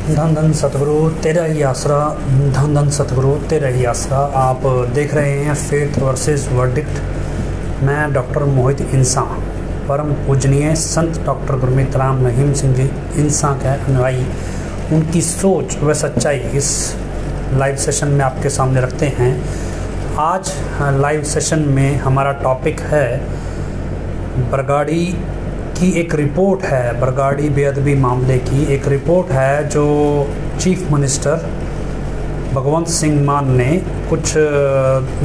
धन धन सतगुरु तेरा ही आसरा, धन धन सतगुरु तेरा ही आसरा। आप देख रहे हैं फेथ वर्सेस वर्डिक्ट। मैं डॉक्टर मोहित इंसान, परम पूजनीय संत डॉक्टर गुरमीत राम रहीम सिंह जी इंसान के अनुयायी, उनकी सोच व सच्चाई इस लाइव सेशन में आपके सामने रखते हैं। आज लाइव सेशन में हमारा टॉपिक है बरगाड़ी की एक रिपोर्ट है, बरगाड़ी बेअदबी मामले की एक रिपोर्ट है जो चीफ मिनिस्टर भगवंत सिंह मान ने कुछ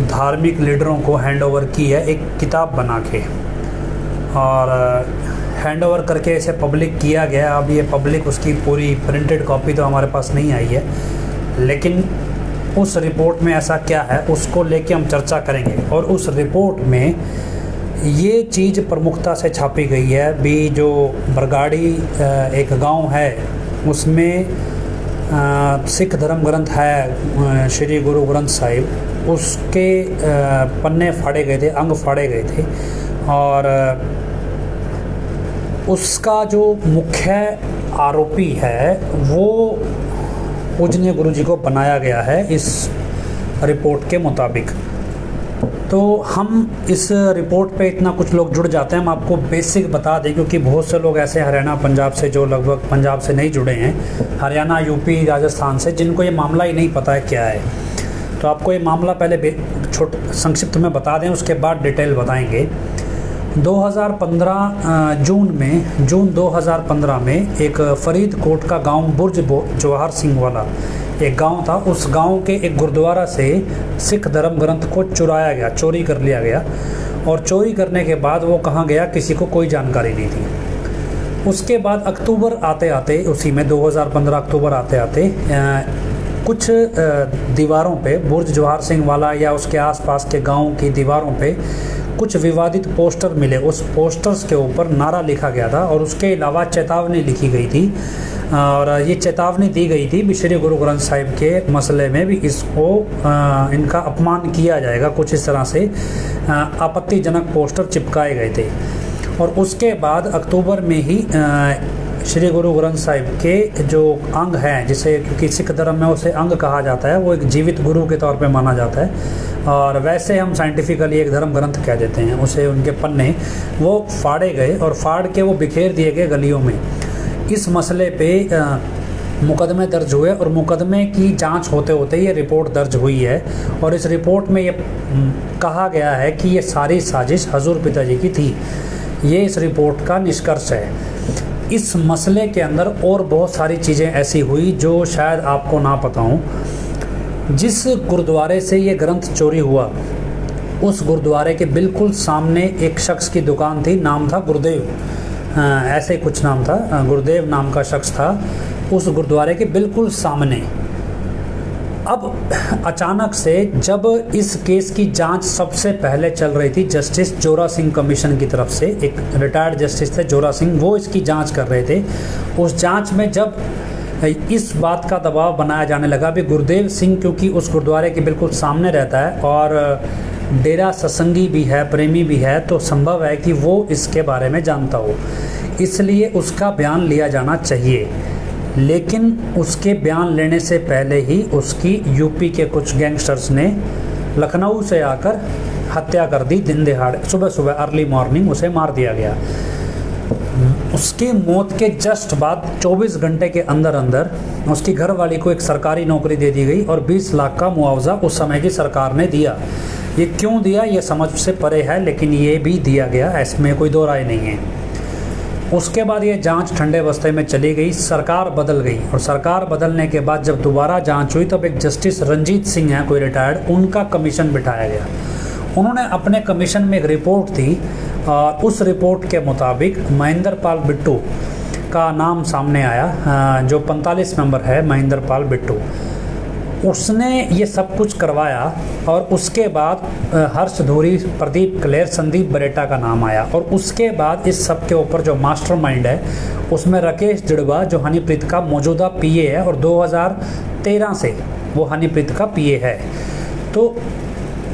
धार्मिक लीडरों को हैंडओवर की है एक किताब बना के, और हैंडओवर करके इसे पब्लिक किया गया। अब ये पब्लिक उसकी पूरी प्रिंटेड कॉपी तो हमारे पास नहीं आई है, लेकिन उस रिपोर्ट में ऐसा क्या है उसको लेके हम चर्चा करेंगे। और उस रिपोर्ट में ये चीज़ प्रमुखता से छापी गई है भी, जो बरगाड़ी एक गांव है उसमें सिख धर्म ग्रंथ है श्री गुरु ग्रंथ साहिब, उसके पन्ने फाड़े गए थे, अंग फाड़े गए थे, और उसका जो मुख्य आरोपी है वो पूजनीय गुरु जी को बनाया गया है इस रिपोर्ट के मुताबिक। तो हम इस रिपोर्ट पे इतना कुछ लोग जुड़ जाते हैं। हम आपको बेसिक बता दें, क्योंकि बहुत से लोग ऐसे हरियाणा पंजाब से, जो लगभग पंजाब से नहीं जुड़े हैं, हरियाणा यूपी राजस्थान से, जिनको ये मामला ही नहीं पता है क्या है। तो आपको ये मामला पहले संक्षिप्त में बता दें, उसके बाद डिटेल बताएंगे। 2015 जून 2015 में एक फरीदकोट का गांव बुर्ज जवाहर सिंह वाला एक गांव था। उस गांव के एक गुरुद्वारा से सिख धर्म ग्रंथ को चुराया गया, चोरी कर लिया गया, और चोरी करने के बाद वो कहाँ गया किसी को कोई जानकारी नहीं थी। उसके बाद अक्टूबर आते आते, उसी में 2015 अक्टूबर आते आते कुछ दीवारों पे, बुर्ज जवाहर सिंह वाला या उसके आसपास के गांव की दीवारों पे कुछ विवादित पोस्टर मिले। उस पोस्टर्स के ऊपर नारा लिखा गया था और उसके अलावा चेतावनी लिखी गई थी, और ये चेतावनी दी गई थी भी श्री गुरु ग्रंथ साहिब के मसले में भी इसको इनका अपमान किया जाएगा, कुछ इस तरह से आपत्तिजनक पोस्टर चिपकाए गए थे। और उसके बाद अक्टूबर में ही श्री गुरु ग्रंथ साहिब के जो अंग हैं, जिसे क्योंकि सिख धर्म में उसे अंग कहा जाता है, वो एक जीवित गुरु के तौर पे माना जाता है, और वैसे हम साइंटिफिकली एक धर्म ग्रंथ कह देते हैं उसे, उनके पन्ने वो फाड़े गए और फाड़ के वो बिखेर दिए गए गलियों में। इस मसले पे मुकदमे दर्ज हुए और मुकदमे की जांच होते होते ये रिपोर्ट दर्ज हुई है, और इस रिपोर्ट में ये कहा गया है कि ये सारी साजिश हजूर पिताजी की थी। ये इस रिपोर्ट का निष्कर्ष है। इस मसले के अंदर और बहुत सारी चीज़ें ऐसी हुई जो शायद आपको ना पता हों। जिस गुरुद्वारे से ये ग्रंथ चोरी हुआ, उस गुरुद्वारे के बिल्कुल सामने एक शख्स की दुकान थी, नाम था गुरुदेव, ऐसे कुछ नाम था, गुरुदेव नाम का शख्स था उस गुरुद्वारे के बिल्कुल सामने। अब अचानक से जब इस केस की जांच सबसे पहले चल रही थी, जस्टिस जोरा सिंह कमीशन की तरफ से, एक रिटायर्ड जस्टिस थे जोरा सिंह, वो इसकी जांच कर रहे थे। उस जांच में जब इस बात का दबाव बनाया जाने लगा भी गुरुदेव सिंह, क्योंकि उस गुरुद्वारे के बिल्कुल सामने रहता है और डेरा सत्संगी भी है, प्रेमी भी है, तो संभव है कि वो इसके बारे में जानता हो, इसलिए उसका बयान लिया जाना चाहिए। लेकिन उसके बयान लेने से पहले ही उसकी यूपी के कुछ गैंगस्टर्स ने लखनऊ से आकर हत्या कर दी, दिन दहाड़े, सुबह सुबह अर्ली मॉर्निंग उसे मार दिया गया। उसकी मौत के जस्ट बाद 24 घंटे के अंदर अंदर उसकी घरवाली को एक सरकारी नौकरी दे दी गई और 20 लाख का मुआवजा उस समय की सरकार ने दिया। ये क्यों दिया ये समझ से परे है, लेकिन ये भी दिया गया, इसमें कोई दो राय नहीं है। उसके बाद ये जांच ठंडे बस्ते में चली गई, सरकार बदल गई, और सरकार बदलने के बाद जब दोबारा जांच हुई तब एक जस्टिस रंजीत सिंह हैं कोई रिटायर्ड, उनका कमीशन बिठाया गया। उन्होंने अपने कमीशन में एक रिपोर्ट थी, और उस रिपोर्ट के मुताबिक महेंद्र पाल बिट्टू का नाम सामने आया, जो 45 मेंबर है महेंद्र पाल बिट्टू, उसने ये सब कुछ करवाया। और उसके बाद हर्ष धूरी, प्रदीप क्लेर, संदीप बरेटा का नाम आया, और उसके बाद इस सब के ऊपर जो मास्टरमाइंड है उसमें राकेश जिड़वा, जो हनीप्रीत का मौजूदा पीए है और 2013 से वो हनीप्रीत का पीए है। तो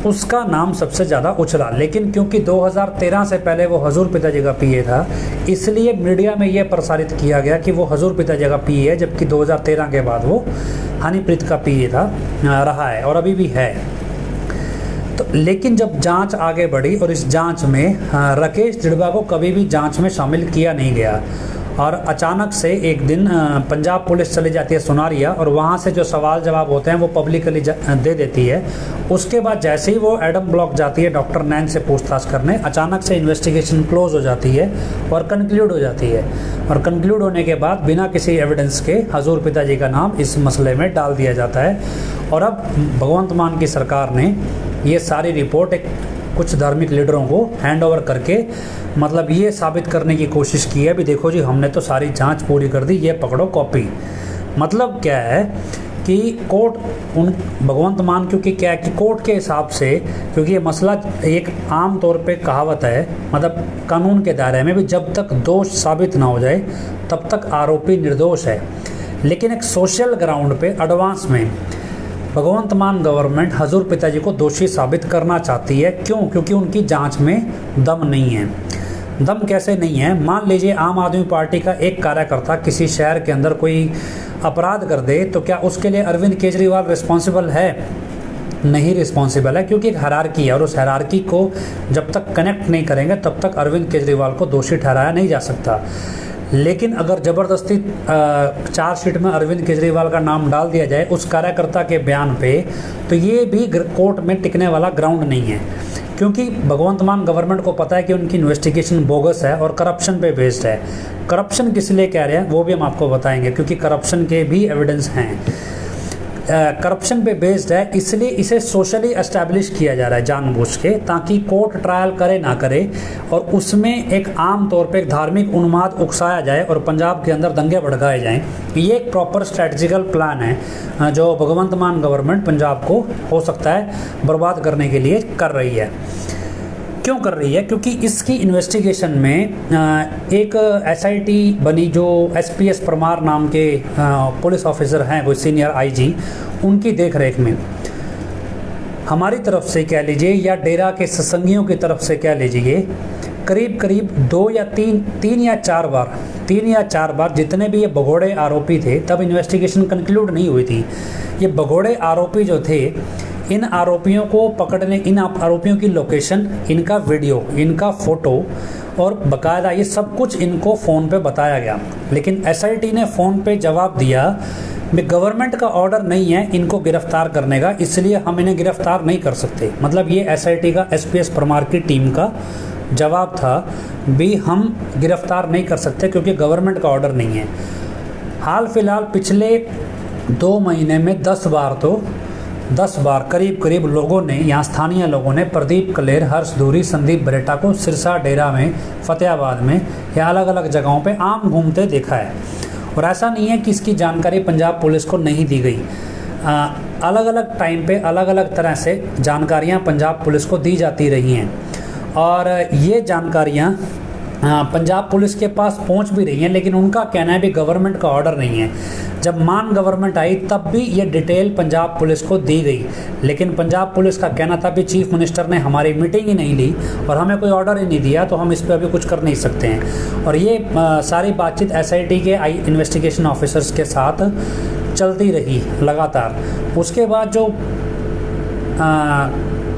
उसका नाम सबसे ज़्यादा उछला। लेकिन क्योंकि 2013 से पहले वो हजूर पिताजी का पीए था, इसलिए मीडिया में ये प्रसारित किया गया कि वो हजूर पिताजी का पीए है, जबकि 2013 के बाद वो हनीप्रीत का पीए था, रहा है और अभी भी है। तो लेकिन जब जांच आगे बढ़ी और इस जांच में राकेश जिड़वा को कभी भी जांच में शामिल किया नहीं गया, और अचानक से एक दिन पंजाब पुलिस चली जाती है सुनारिया, और वहाँ से जो सवाल जवाब होते हैं वो पब्लिकली दे देती है। उसके बाद जैसे ही वो एडम ब्लॉक जाती है डॉक्टर नैन से पूछताछ करने, अचानक से इन्वेस्टिगेशन क्लोज हो जाती है और कंक्लूड हो जाती है। और कंक्लूड होने के बाद बिना किसी एविडेंस के हजूर पिताजी का नाम इस मसले में डाल दिया जाता है। और अब भगवंत मान की सरकार ने ये सारी रिपोर्ट कुछ धार्मिक लीडरों को हैंड ओवर करके मतलब ये साबित करने की कोशिश की है भी देखो जी हमने तो सारी जांच पूरी कर दी, ये पकड़ो कॉपी। मतलब क्या है कि कोर्ट उन भगवंत मान, क्योंकि क्या है कि कोर्ट के हिसाब से, क्योंकि ये मसला एक आम तौर पे कहावत है, मतलब कानून के दायरे में भी जब तक दोष साबित ना हो जाए तब तक आरोपी निर्दोष है। लेकिन एक सोशल ग्राउंड पे एडवांस में भगवंत मान गवर्नमेंट हजूर पिताजी को दोषी साबित करना चाहती है। क्यों? क्योंकि उनकी जांच में दम नहीं है। दम कैसे नहीं है? मान लीजिए आम आदमी पार्टी का एक कार्यकर्ता किसी शहर के अंदर कोई अपराध कर दे, तो क्या उसके लिए अरविंद केजरीवाल रिस्पॉन्सिबल है? नहीं रिस्पॉन्सिबल है, क्योंकि एक हायरार्की है और उस हायरार्की को जब तक कनेक्ट नहीं करेंगे तब तक अरविंद केजरीवाल को दोषी ठहराया नहीं जा सकता। लेकिन अगर ज़बरदस्ती चार्जशीट में अरविंद केजरीवाल का नाम डाल दिया जाए उस कार्यकर्ता के बयान पे, तो ये भी कोर्ट में टिकने वाला ग्राउंड नहीं है, क्योंकि भगवंत मान गवर्नमेंट को पता है कि उनकी इन्वेस्टिगेशन बोगस है और करप्शन पे बेस्ड है। करप्शन किस लिए कह रहे हैं वो भी हम आपको बताएंगे, क्योंकि करप्शन के भी एविडेंस हैं। करप्शन पे बेस्ड है, इसलिए इसे सोशली एस्टैब्लिश किया जा रहा है जानबूझ के, ताकि कोर्ट ट्रायल करे ना करे और उसमें एक आम तौर पे एक धार्मिक उन्माद उकसाया जाए और पंजाब के अंदर दंगे भड़काए जाएं। ये एक प्रॉपर स्ट्रेटजिकल प्लान है जो भगवंत मान गवर्नमेंट पंजाब को हो सकता है बर्बाद करने के लिए कर रही है। क्यों कर रही है? क्योंकि इसकी इन्वेस्टिगेशन में एक SIT बनी जो SPS परमार नाम के पुलिस ऑफिसर हैं, कोई सीनियर IG, उनकी देखरेख में हमारी तरफ से कह लीजिए या डेरा के सत्संगियों की तरफ से कह लीजिए, करीब करीब 2 या 3 या 4 बार जितने भी ये भगोड़े आरोपी थे, तब इन्वेस्टिगेशन कंक्लूड नहीं हुई थी। ये भगोड़े आरोपी जो थे, इन आरोपियों को पकड़ने, इन आरोपियों की लोकेशन, इनका वीडियो, इनका फ़ोटो और बाकायदा ये सब कुछ इनको फ़ोन पे बताया गया। लेकिन SIT ने फ़ोन पे जवाब दिया कि गवर्नमेंट का ऑर्डर नहीं है इनको गिरफ्तार करने का, इसलिए हम इन्हें गिरफ्तार नहीं कर सकते। मतलब ये SIT का SPS परमार की टीम का जवाब था भी हम गिरफ्तार नहीं कर सकते क्योंकि गवर्नमेंट का ऑर्डर नहीं है। हाल फिलहाल पिछले 2 महीने में 10 बार करीब लोगों ने, यहाँ स्थानीय लोगों ने प्रदीप कलेर, हर्ष धूरी, संदीप बरेटा को सिरसा, डेरा में, फतेहाबाद में या अलग अलग जगहों पे आम घूमते देखा है। और ऐसा नहीं है कि इसकी जानकारी पंजाब पुलिस को नहीं दी गई। अलग अलग टाइम पे अलग अलग तरह से जानकारियाँ पंजाब पुलिस को दी जाती रही हैं और ये जानकारियाँ पंजाब पुलिस के पास पहुंच भी रही हैं, लेकिन उनका कहना है भी गवर्नमेंट का ऑर्डर नहीं है। जब मान गवर्नमेंट आई तब भी ये डिटेल पंजाब पुलिस को दी गई, लेकिन पंजाब पुलिस का कहना था भी चीफ मिनिस्टर ने हमारी मीटिंग ही नहीं ली और हमें कोई ऑर्डर ही नहीं दिया, तो हम इस पर अभी कुछ कर नहीं सकते हैं। और ये सारी बातचीत SIT के इन्वेस्टिगेशन ऑफिसर्स के साथ चलती रही लगातार। उसके बाद जो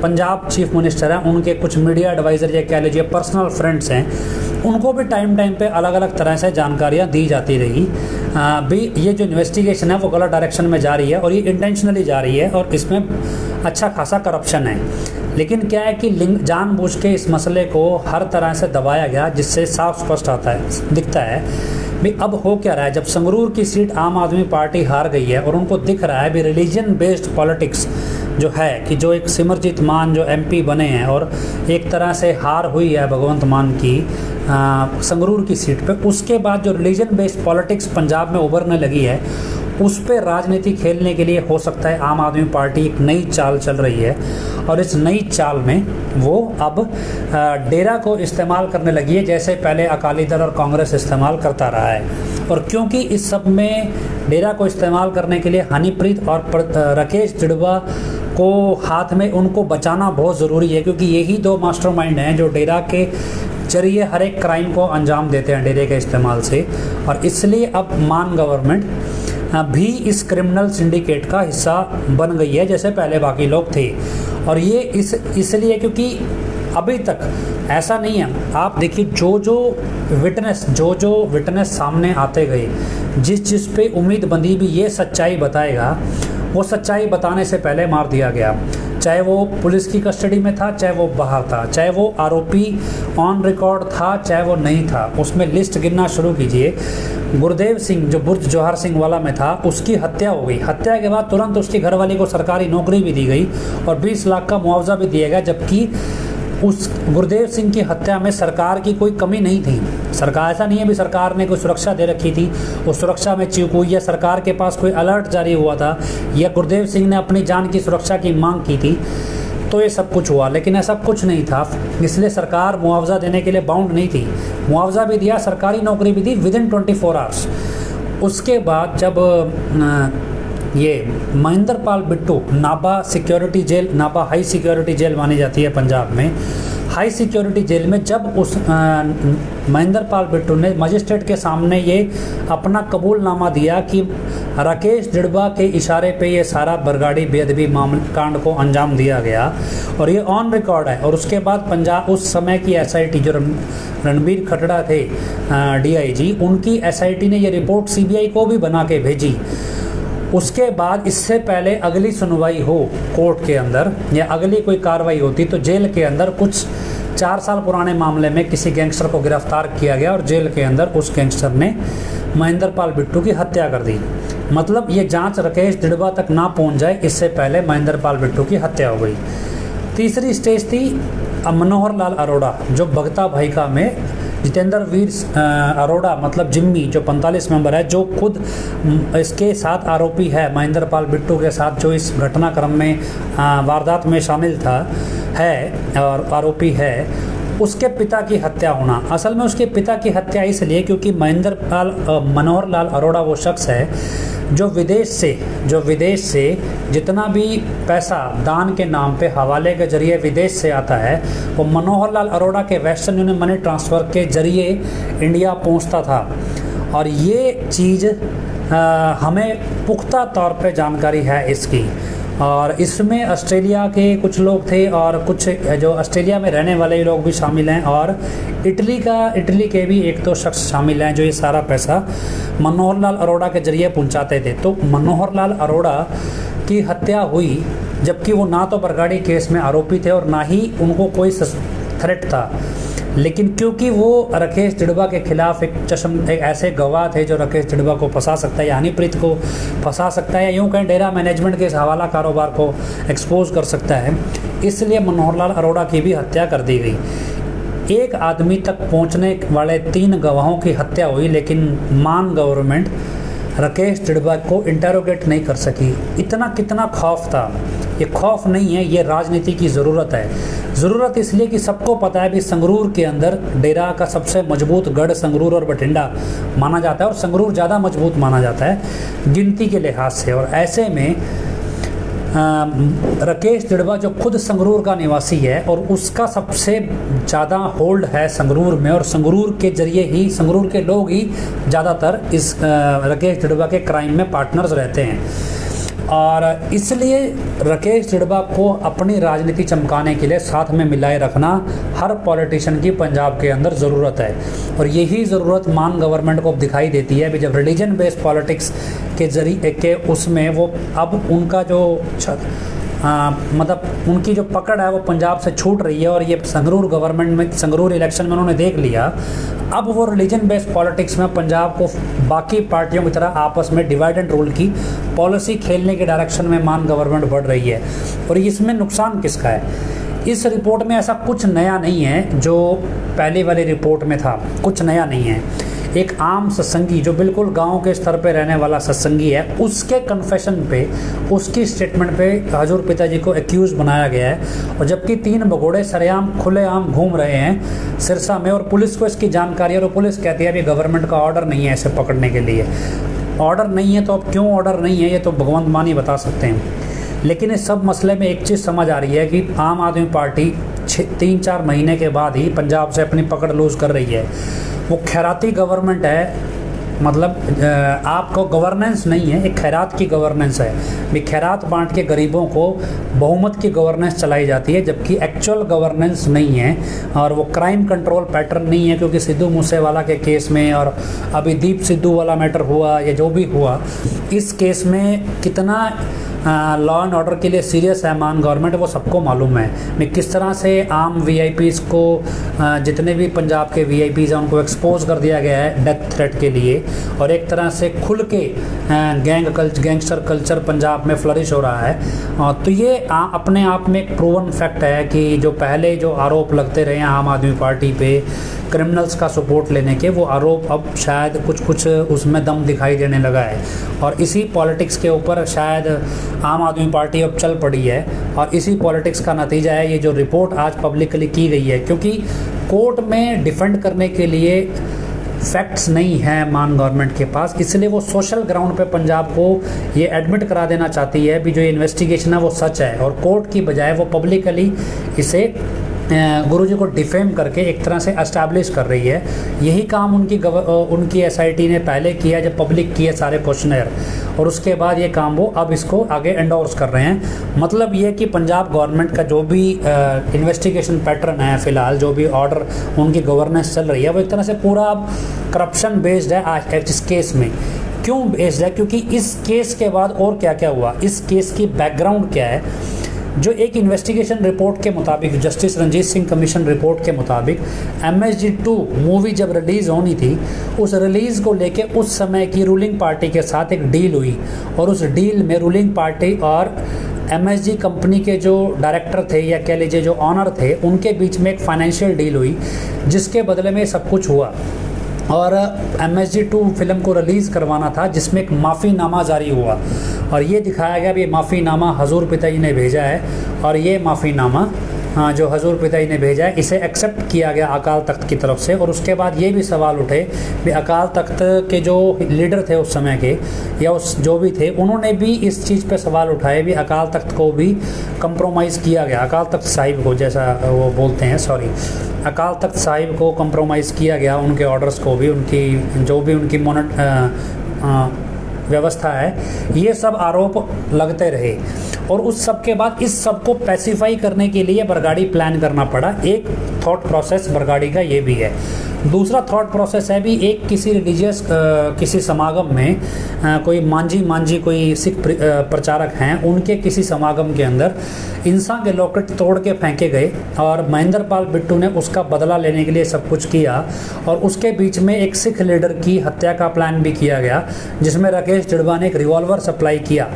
पंजाब चीफ मिनिस्टर हैं, उनके कुछ मीडिया एडवाइज़र या कह लीजिए पर्सनल फ्रेंड्स हैं, उनको भी टाइम पे अलग अलग तरह से जानकारियाँ दी जाती रही भी ये जो इन्वेस्टिगेशन है वो गलत डायरेक्शन में जा रही है और ये इंटेंशनली जा रही है और इसमें अच्छा खासा करप्शन है। लेकिन क्या है कि जानबूझ के इस मसले को हर तरह से दबाया गया, जिससे साफ स्पष्ट दिखता है भी अब हो क्या रहा है। जब संगरूर की सीट आम आदमी पार्टी हार गई है और उनको दिख रहा है भी रिलीजन बेस्ड पॉलिटिक्स जो है कि जो एक सिमरजीत मान जो MP बने हैं और एक तरह से हार हुई है भगवंत मान की संगरूर की सीट पे, उसके बाद जो रिलीजन बेस्ड पॉलिटिक्स पंजाब में उभरने लगी है उस पर राजनीति खेलने के लिए हो सकता है आम आदमी पार्टी एक नई चाल चल रही है और इस नई चाल में वो अब डेरा को इस्तेमाल करने लगी है, जैसे पहले अकाली दल और कांग्रेस इस्तेमाल करता रहा है। और क्योंकि इस सब में डेरा को इस्तेमाल करने के लिए हनीप्रीत और राकेश जिड़वा को हाथ में उनको बचाना बहुत ज़रूरी है, क्योंकि यही दो मास्टरमाइंड हैं जो डेरा के जरिए हर एक क्राइम को अंजाम देते हैं डेरे के इस्तेमाल से। और इसलिए अब मान गवर्नमेंट भी इस क्रिमिनल सिंडिकेट का हिस्सा बन गई है जैसे पहले बाकी लोग थे। और ये इसलिए क्योंकि अभी तक ऐसा नहीं है। आप देखिए जो जो विटनेस सामने आते गए, जिस पे उम्मीद बंधी भी ये सच्चाई बताएगा, वो सच्चाई बताने से पहले मार दिया गया। चाहे वो पुलिस की कस्टडी में था, चाहे वो बाहर था, चाहे वो आरोपी ऑन रिकॉर्ड था, चाहे वो नहीं था। उसमें लिस्ट गिनना शुरू कीजिए। गुरदेव सिंह जो बुर्ज जोहार सिंह वाला में था, उसकी हत्या हो गई। हत्या के बाद तुरंत उसकी घरवाली को सरकारी नौकरी भी दी गई और 20 लाख का मुआवजा भी दिया गया, जबकि उस गुरदेव सिंह की हत्या में सरकार की कोई कमी नहीं थी। सरकार, ऐसा नहीं है भी सरकार ने कोई सुरक्षा दे रखी थी, उस सुरक्षा में चूक हुई, या सरकार के पास कोई अलर्ट जारी हुआ था, या गुरदेव सिंह ने अपनी जान की सुरक्षा की मांग की थी, तो ये सब कुछ हुआ। लेकिन ऐसा कुछ नहीं था, इसलिए सरकार मुआवजा देने के लिए बाउंड नहीं थी। मुआवजा भी दिया, सरकारी नौकरी भी दी विदिन 24 आवर्स। उसके बाद जब ये Mahendra Pal Bittu, Nabha security jail, Nabha high security jail मानी जाती है पंजाब में, हाई सिक्योरिटी जेल में जब उस महेंद्र पाल बिट्टू ने मजिस्ट्रेट के सामने ये अपना कबूलनामा दिया कि राकेश डिड़बा के इशारे पे ये सारा बरगाड़ी बेअदबी मामले कांड को अंजाम दिया गया और ये ऑन रिकॉर्ड है। और उसके बाद पंजाब उस समय की एसआईटी जो रणबीर खटड़ा थे डीआईजी, उनकी एसआईटी ने ये रिपोर्ट सीबीआई को भी बना के भेजी। उसके बाद इससे पहले अगली सुनवाई हो कोर्ट के अंदर या अगली कोई कार्रवाई होती तो जेल के अंदर कुछ 4 साल पुराने मामले में किसी गैंगस्टर को गिरफ्तार किया गया और जेल के अंदर उस गैंगस्टर ने महेंद्र पाल बिट्टू की हत्या कर दी। मतलब ये जांच राकेश डिड़बा तक ना पहुंच जाए, इससे पहले महेंद्र पाल बिट्टू की हत्या हो गई। तीसरी स्टेज थी मनोहर लाल अरोड़ा, जो भगता भाईका में जितेंद्र वीर अरोड़ा मतलब जिम्मी, जो 45 मेंबर है, जो खुद इसके साथ आरोपी है महेंद्र पाल बिट्टू के साथ, जो इस घटनाक्रम में वारदात में शामिल था है और आरोपी है, उसके पिता की हत्या होना। असल में उसके पिता की हत्या इसलिए क्योंकि मनोहर लाल अरोड़ा वो शख्स है जो विदेश से जितना भी पैसा दान के नाम पे हवाले के जरिए विदेश से आता है, वो मनोहर लाल अरोड़ा के वेस्टर्न यूनियन मनी ट्रांसफ़र के जरिए इंडिया पहुंचता था। और ये चीज़ हमें पुख्ता तौर पे जानकारी है इसकी। और इसमें ऑस्ट्रेलिया के कुछ लोग थे और कुछ जो ऑस्ट्रेलिया में रहने वाले लोग भी शामिल हैं, और इटली के भी 1-2 शख्स शामिल हैं जो ये सारा पैसा मनोहर लाल अरोड़ा के जरिए पहुंचाते थे। तो मनोहर लाल अरोड़ा की हत्या हुई जबकि वो ना तो बरगाड़ी केस में आरोपी थे और ना ही उनको कोई थ्रेट था, लेकिन क्योंकि वो राकेश डिड़बा के खिलाफ एक ऐसे गवाह थे जो राकेश डिड़बा को फंसा सकता है या हनीप्रीत को फंसा सकता है या यूँ कहें डेरा मैनेजमेंट के इस हवाला कारोबार को एक्सपोज कर सकता है, इसलिए मनोहर लाल अरोड़ा की भी हत्या कर दी गई। एक आदमी तक पहुंचने वाले 3 गवाहों की हत्या हुई, लेकिन मान गवर्नमेंट राकेश डिड़बा को इंटेरोगेट नहीं कर सकी। इतना कितना खौफ था। ये खौफ नहीं है, ये राजनीति की ज़रूरत है। ज़रूरत इसलिए कि सबको पता है भी संगरूर के अंदर डेरा का सबसे मजबूत गढ़ संगरूर और बठिंडा माना जाता है, और संगरूर ज़्यादा मजबूत माना जाता है गिनती के लिहाज से। और ऐसे में राकेश डिड़बा जो खुद संगरूर का निवासी है और उसका सबसे ज़्यादा होल्ड है संगरूर में, और संगरूर के जरिए ही संगरूर के लोग ही ज़्यादातर इस राकेश डिड़बा के क्राइम में पार्टनर्स रहते हैं। और इसलिए राकेश डिड़बा को अपनी राजनीति चमकाने के लिए साथ में मिलाए रखना हर पॉलिटिशियन की पंजाब के अंदर ज़रूरत है। और यही ज़रूरत मान गवर्नमेंट को दिखाई देती है भी जब रिलीजन बेस्ड पॉलिटिक्स के जरिए के उसमें वो अब उनका जो मतलब उनकी जो पकड़ है वो पंजाब से छूट रही है। और ये संगरूर गवर्नमेंट में संगरूर इलेक्शन में उन्होंने देख लिया, अब वो रिलीजन बेस्ड पॉलिटिक्स में पंजाब को बाकी पार्टियों की तरह आपस में डिवाइड एंड रूल की पॉलिसी खेलने के डायरेक्शन में मान गवर्नमेंट बढ़ रही है। और इसमें नुकसान किसका है? इस रिपोर्ट में ऐसा कुछ नया नहीं है जो पहले वाली रिपोर्ट में था, कुछ नया नहीं है। एक आम सत्संगी जो बिल्कुल गांव के स्तर पे रहने वाला सत्संगी है, उसके कन्फेशन पे, उसकी स्टेटमेंट पे हजूर पिताजी को एक्यूज़ बनाया गया है। और जबकि 3 भगोड़े सरेआम खुलेआम घूम रहे हैं सिरसा में, और पुलिस को इसकी जानकारी है, और पुलिस कहती है अभी गवर्नमेंट का ऑर्डर नहीं है इसे पकड़ने के लिए। ऑर्डर नहीं है तो अब क्यों ऑर्डर नहीं है ये तो भगवंत मान ही बता सकते हैं। लेकिन इस सब मसले में एक चीज़ समझ आ रही है कि आम आदमी पार्टी 3-4 महीने के बाद ही पंजाब से अपनी पकड़ लूज़ कर रही है। वो खैराती गवर्नमेंट है, मतलब आपको गवर्नेंस नहीं है, एक खैरात की गवर्नेंस है भी। खैरात बांट के गरीबों को बहुमत की गवर्नेंस चलाई जाती है, जबकि एक्चुअल गवर्नेंस नहीं है। और वो क्राइम कंट्रोल पैटर्न नहीं है, क्योंकि सिद्धू मूसेवाला के केस में और अभी दीप सिद्धू वाला मैटर हुआ या जो भी हुआ, इस केस में कितना लॉ एंड ऑर्डर के लिए सीरियस है मान गवर्नमेंट, वो सबको मालूम है। मैं किस तरह से आम वीआईपीज़ को, जितने भी पंजाब के वीआईपीज़ हैं उनको एक्सपोज कर दिया गया है डेथ थ्रेट के लिए, और एक तरह से खुल के गैंगस्टर कल्चर पंजाब में फ्लरिश हो रहा है। तो ये अपने आप में एक प्रूवन फैक्ट है कि जो पहले जो आरोप लगते रहे हैं आम आदमी पार्टी पे क्रिमिनल्स का सपोर्ट लेने के, वो आरोप अब शायद कुछ उसमें दम दिखाई देने लगा है। और इसी पॉलिटिक्स के ऊपर शायद आम आदमी पार्टी अब चल पड़ी है, और इसी पॉलिटिक्स का नतीजा है ये जो रिपोर्ट आज पब्लिकली की गई है। क्योंकि कोर्ट में डिफेंड करने के लिए फैक्ट्स नहीं है मान गवर्नमेंट के पास, इसलिए वो सोशल ग्राउंड पे पंजाब को ये एडमिट करा देना चाहती है भी जो इन्वेस्टिगेशन है वो सच है, और कोर्ट की बजाय वो पब्लिकली इसे गुरुजी को डिफेम करके एक तरह से एस्टैब्लिश कर रही है। यही काम उनकी एसआईटी ने पहले किया जब पब्लिक किए सारे क्वेश्चनर, और उसके बाद ये काम वो अब इसको आगे एंडोर्स कर रहे हैं। मतलब ये कि पंजाब गवर्नमेंट का जो भी इन्वेस्टिगेशन पैटर्न है, फ़िलहाल जो भी ऑर्डर उनकी गवर्नेंस चल रही है, वो एक तरह से पूरा अब करप्शन बेस्ड है आज इस केस में। क्यों बेस्ड है? क्योंकि इस केस के बाद और क्या क्या हुआ, इस केस की बैकग्राउंड क्या है। जो एक इन्वेस्टिगेशन रिपोर्ट के मुताबिक, justice Ranjit Singh commission report के मुताबिक, MSG2 मूवी जब रिलीज़ होनी थी, उस रिलीज़ को लेके उस समय की रूलिंग पार्टी के साथ एक डील हुई, और उस डील में रूलिंग पार्टी और MSG कंपनी के जो डायरेक्टर थे या कह लीजिए जो ऑनर थे, उनके बीच में एक फाइनेंशियल डील हुई, जिसके बदले में सब कुछ हुआ। और MSG2 फिल्म को रिलीज़ करवाना था, जिसमें एक माफ़ीनामा जारी हुआ, और ये दिखाया गया भी माफ़ीनामा हजूर पिताजी ने भेजा है, और ये माफ़ीनामा जो हजूर पिताजी ने भेजा है इसे एक्सेप्ट किया गया अकाल तख्त की तरफ से। और उसके बाद ये भी सवाल उठे कि अकाल तख्त के जो लीडर थे उस समय के, या उस जो भी थे, उन्होंने भी इस चीज़ पे सवाल उठाए भी अकाल तख्त को भी कंप्रोमाइज़ किया गया, अकाल तख्त साहिब को जैसा वो बोलते हैं, सॉरी, अकाल तख्त साहिब को कंप्रोमाइज़ किया गया, उनके ऑर्डर्स को भी, उनकी जो भी उनकी व्यवस्था है, ये सब आरोप लगते रहे। और उस सब के बाद इस सब को पैसिफाई करने के लिए बरगाड़ी प्लान करना पड़ा। एक थॉट प्रोसेस बरगाड़ी का ये भी है। दूसरा थॉट प्रोसेस है भी एक किसी रिलीजियस किसी समागम में कोई मांझी कोई सिख प्रचारक हैं, उनके किसी समागम के अंदर इंसान के लॉकेट तोड़ के फेंके गए, और महेंद्र पाल बिट्टू ने उसका बदला लेने के लिए सब कुछ किया। और उसके बीच में एक सिख लीडर की हत्या का प्लान भी किया गया, जिसमें राकेश जड़वा ने एक रिवॉल्वर सप्लाई किया।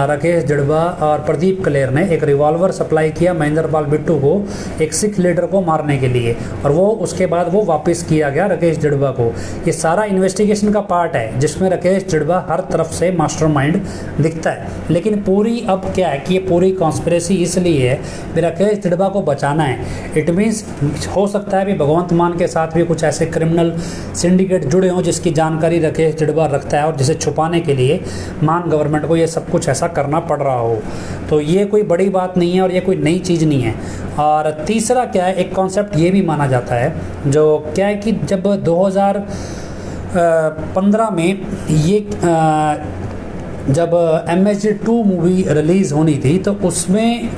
राकेश जड़वा और प्रदीप कलेर ने एक रिवॉल्वर सप्लाई किया महेंद्र पाल बिट्टू को, एक सिख लीडर को मारने के लिए, और वो उसके बाद वो वापस किया गया राकेश जड़वा को। ये सारा इन्वेस्टिगेशन का पार्ट है, जिसमें राकेश जड़वा हर तरफ से मास्टरमाइंड दिखता है। लेकिन पूरी अब क्या है कि ये पूरी कॉन्स्पिरेसी इसलिए है कि राकेश जड़वा को बचाना है। इट मीन्स हो सकता है भी भगवंत मान के साथ भी कुछ ऐसे क्रिमिनल सिंडिकेट जुड़े हों जिसकी जानकारी राकेश जड़वा रखता है, और जिसे छुपाने के लिए मान गवर्नमेंट को ये सब कुछ ऐसा करना पड़ रहा हो। तो ये कोई बड़ी बात नहीं है, और ये कोई नई चीज़ नहीं है। और तीसरा क्या है, एक कॉन्सेप्ट ये भी माना जाता है, जो क्या है कि जब 2015 में ये जब MSG2 मूवी रिलीज़ होनी थी, तो उसमें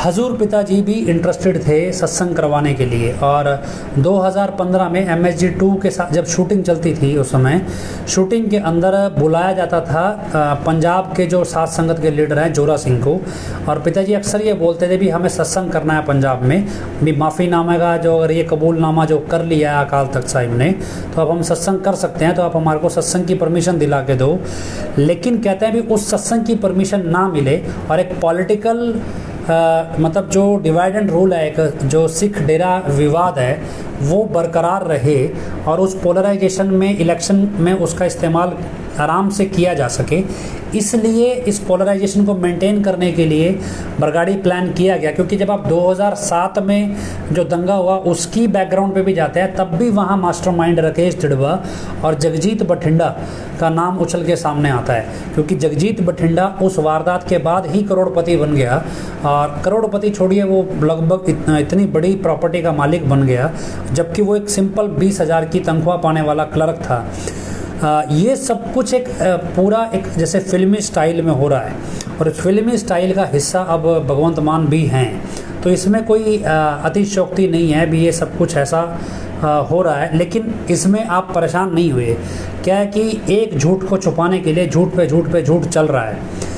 हजूर पिताजी भी इंटरेस्टेड थे सत्संग करवाने के लिए। और 2015 में MSG2 के साथ जब शूटिंग चलती थी, उस समय शूटिंग के अंदर बुलाया जाता था पंजाब के जो साध संगत के लीडर हैं जोरा सिंह को, और पिताजी अक्सर ये बोलते थे भी हमें सत्संग करना है पंजाब में भी, माफ़ीनामा का जो अगर ये कबूलनामा जो कर लिया है अकाल तख्त साहिब ने, तो अब हम सत्संग कर सकते हैं, तो आप हमारे को सत्संग की परमिशन दिला के दो। लेकिन कहते हैं भी उस सत्संग की परमिशन ना मिले, और एक पॉलिटिकल मतलब जो डिवाइड एंड रूल है, एक जो सिख डेरा विवाद है वो बरकरार रहे और उस पोलराइजेशन में इलेक्शन में उसका इस्तेमाल आराम से किया जा सके, इसलिए इस पोलराइजेशन को मेंटेन करने के लिए बरगाड़ी प्लान किया गया। क्योंकि जब आप 2007 में जो दंगा हुआ उसकी बैकग्राउंड पे भी जाते हैं, तब भी वहाँ मास्टरमाइंड राकेश दिड़वा और जगजीत बठिंडा का नाम उछल के सामने आता है। क्योंकि जगजीत बठिंडा उस वारदात के बाद ही करोड़पति बन गया, और करोड़पति छोड़िए वो लगभग इतनी बड़ी प्रॉपर्टी का मालिक बन गया, जबकि वो एक सिंपल 20,000 की तनख्वाह पाने वाला क्लर्क था। ये सब कुछ एक पूरा एक जैसे फिल्मी स्टाइल में हो रहा है, और इस फिल्मी स्टाइल का हिस्सा अब भगवंत मान भी हैं। तो इसमें कोई अतिशयोक्ति नहीं है भी, ये सब कुछ ऐसा हो रहा है। लेकिन इसमें आप परेशान नहीं हुए, क्या है कि एक झूठ को छुपाने के लिए झूठ पे झूठ पे झूठ चल रहा है।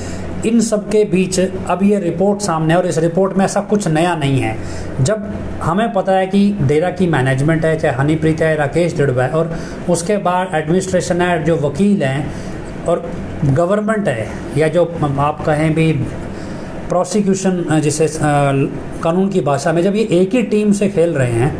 इन सब के बीच अब ये रिपोर्ट सामने है, और इस रिपोर्ट में ऐसा कुछ नया नहीं है। जब हमें पता है कि डेरा की मैनेजमेंट है, चाहे हनीप्रीत है, राकेश दिड़वा है, और उसके बाद एडमिनिस्ट्रेशन है, जो वकील हैं, और गवर्नमेंट है, या जो आप कहें भी प्रोसिक्यूशन जिसे कानून की भाषा में, जब ये एक ही टीम से खेल रहे हैं,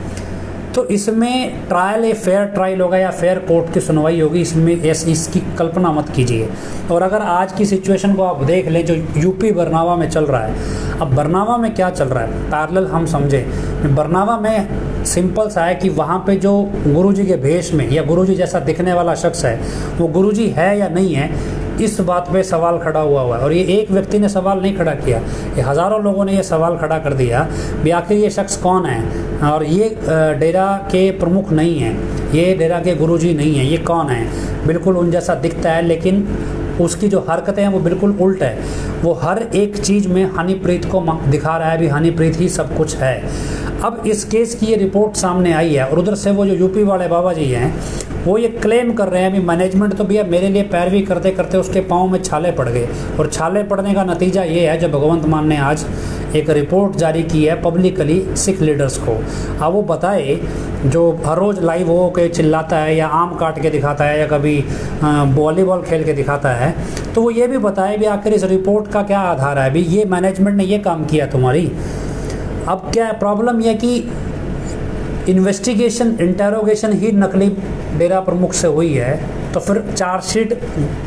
तो इसमें ट्रायल, फेयर ट्रायल होगा या फेयर कोर्ट की सुनवाई होगी, इसमें इसकी कल्पना मत कीजिए। और अगर आज की सिचुएशन को आप देख लें जो यूपी बरनावा में चल रहा है, अब बरनावा में क्या चल रहा है पैरेलल हम समझें। बरनावा में सिंपल सा है कि वहाँ पे जो गुरुजी के भेष में या गुरुजी जैसा दिखने वाला शख्स है वो गुरुजी है या नहीं है, इस बात पे सवाल खड़ा हुआ है। और ये एक व्यक्ति ने सवाल नहीं खड़ा किया, ये हज़ारों लोगों ने ये सवाल खड़ा कर दिया भी आखिर ये शख्स कौन है, और ये डेरा के प्रमुख नहीं है, ये डेरा के गुरुजी नहीं है, ये कौन है। बिल्कुल उन जैसा दिखता है, लेकिन उसकी जो हरकतें हैं वो बिल्कुल उल्ट है। वो हर एक चीज़ में हनीप्रीत को दिखा रहा है भी हनीप्रीत ही सब कुछ है। अब इस केस की ये रिपोर्ट सामने आई है, और उधर से वो जो यूपी वाले बाबा जी हैं वो ये क्लेम कर रहे हैं भी मैनेजमेंट तो भैया मेरे लिए पैरवी करते करते उसके पाँव में छाले पड़ गए, और छाले पड़ने का नतीजा ये है जो भगवंत मान ने आज एक रिपोर्ट जारी की है पब्लिकली सिख लीडर्स को। अब वो बताए जो हर रोज़ लाइव हो के चिल्लाता है या आम काट के दिखाता है या कभी वॉलीबॉल खेल के दिखाता है, तो वो ये भी बताए भी आखिर इस रिपोर्ट का क्या आधार है, भी ये मैनेजमेंट ने ये काम किया तुम्हारी। अब क्या प्रॉब्लम यह कि इन्वेस्टिगेशन इंटेरोगेशन ही नकली डेरा प्रमुख से हुई है, तो फिर चार्जशीट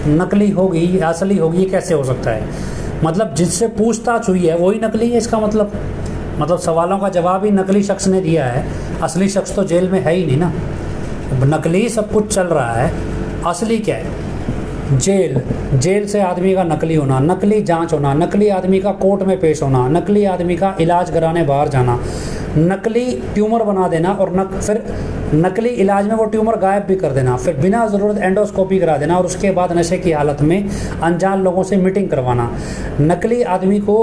नकली होगी असली होगी, ये कैसे हो सकता है। मतलब जिससे पूछताछ हुई है वही नकली है, इसका मतलब सवालों का जवाब ही नकली शख्स ने दिया है, असली शख्स तो जेल में है ही नहीं ना। नकली सब कुछ चल रहा है, असली क्या है, जेल से आदमी का नकली होना, नकली जांच होना, नकली आदमी का कोर्ट में पेश होना, नकली आदमी का इलाज कराने बाहर जाना, नकली ट्यूमर बना देना, और फिर नकली इलाज में वो ट्यूमर गायब भी कर देना, फिर बिना ज़रूरत एंडोस्कोपी करा देना, और उसके बाद नशे की हालत में अनजान लोगों से मीटिंग करवाना, नकली आदमी को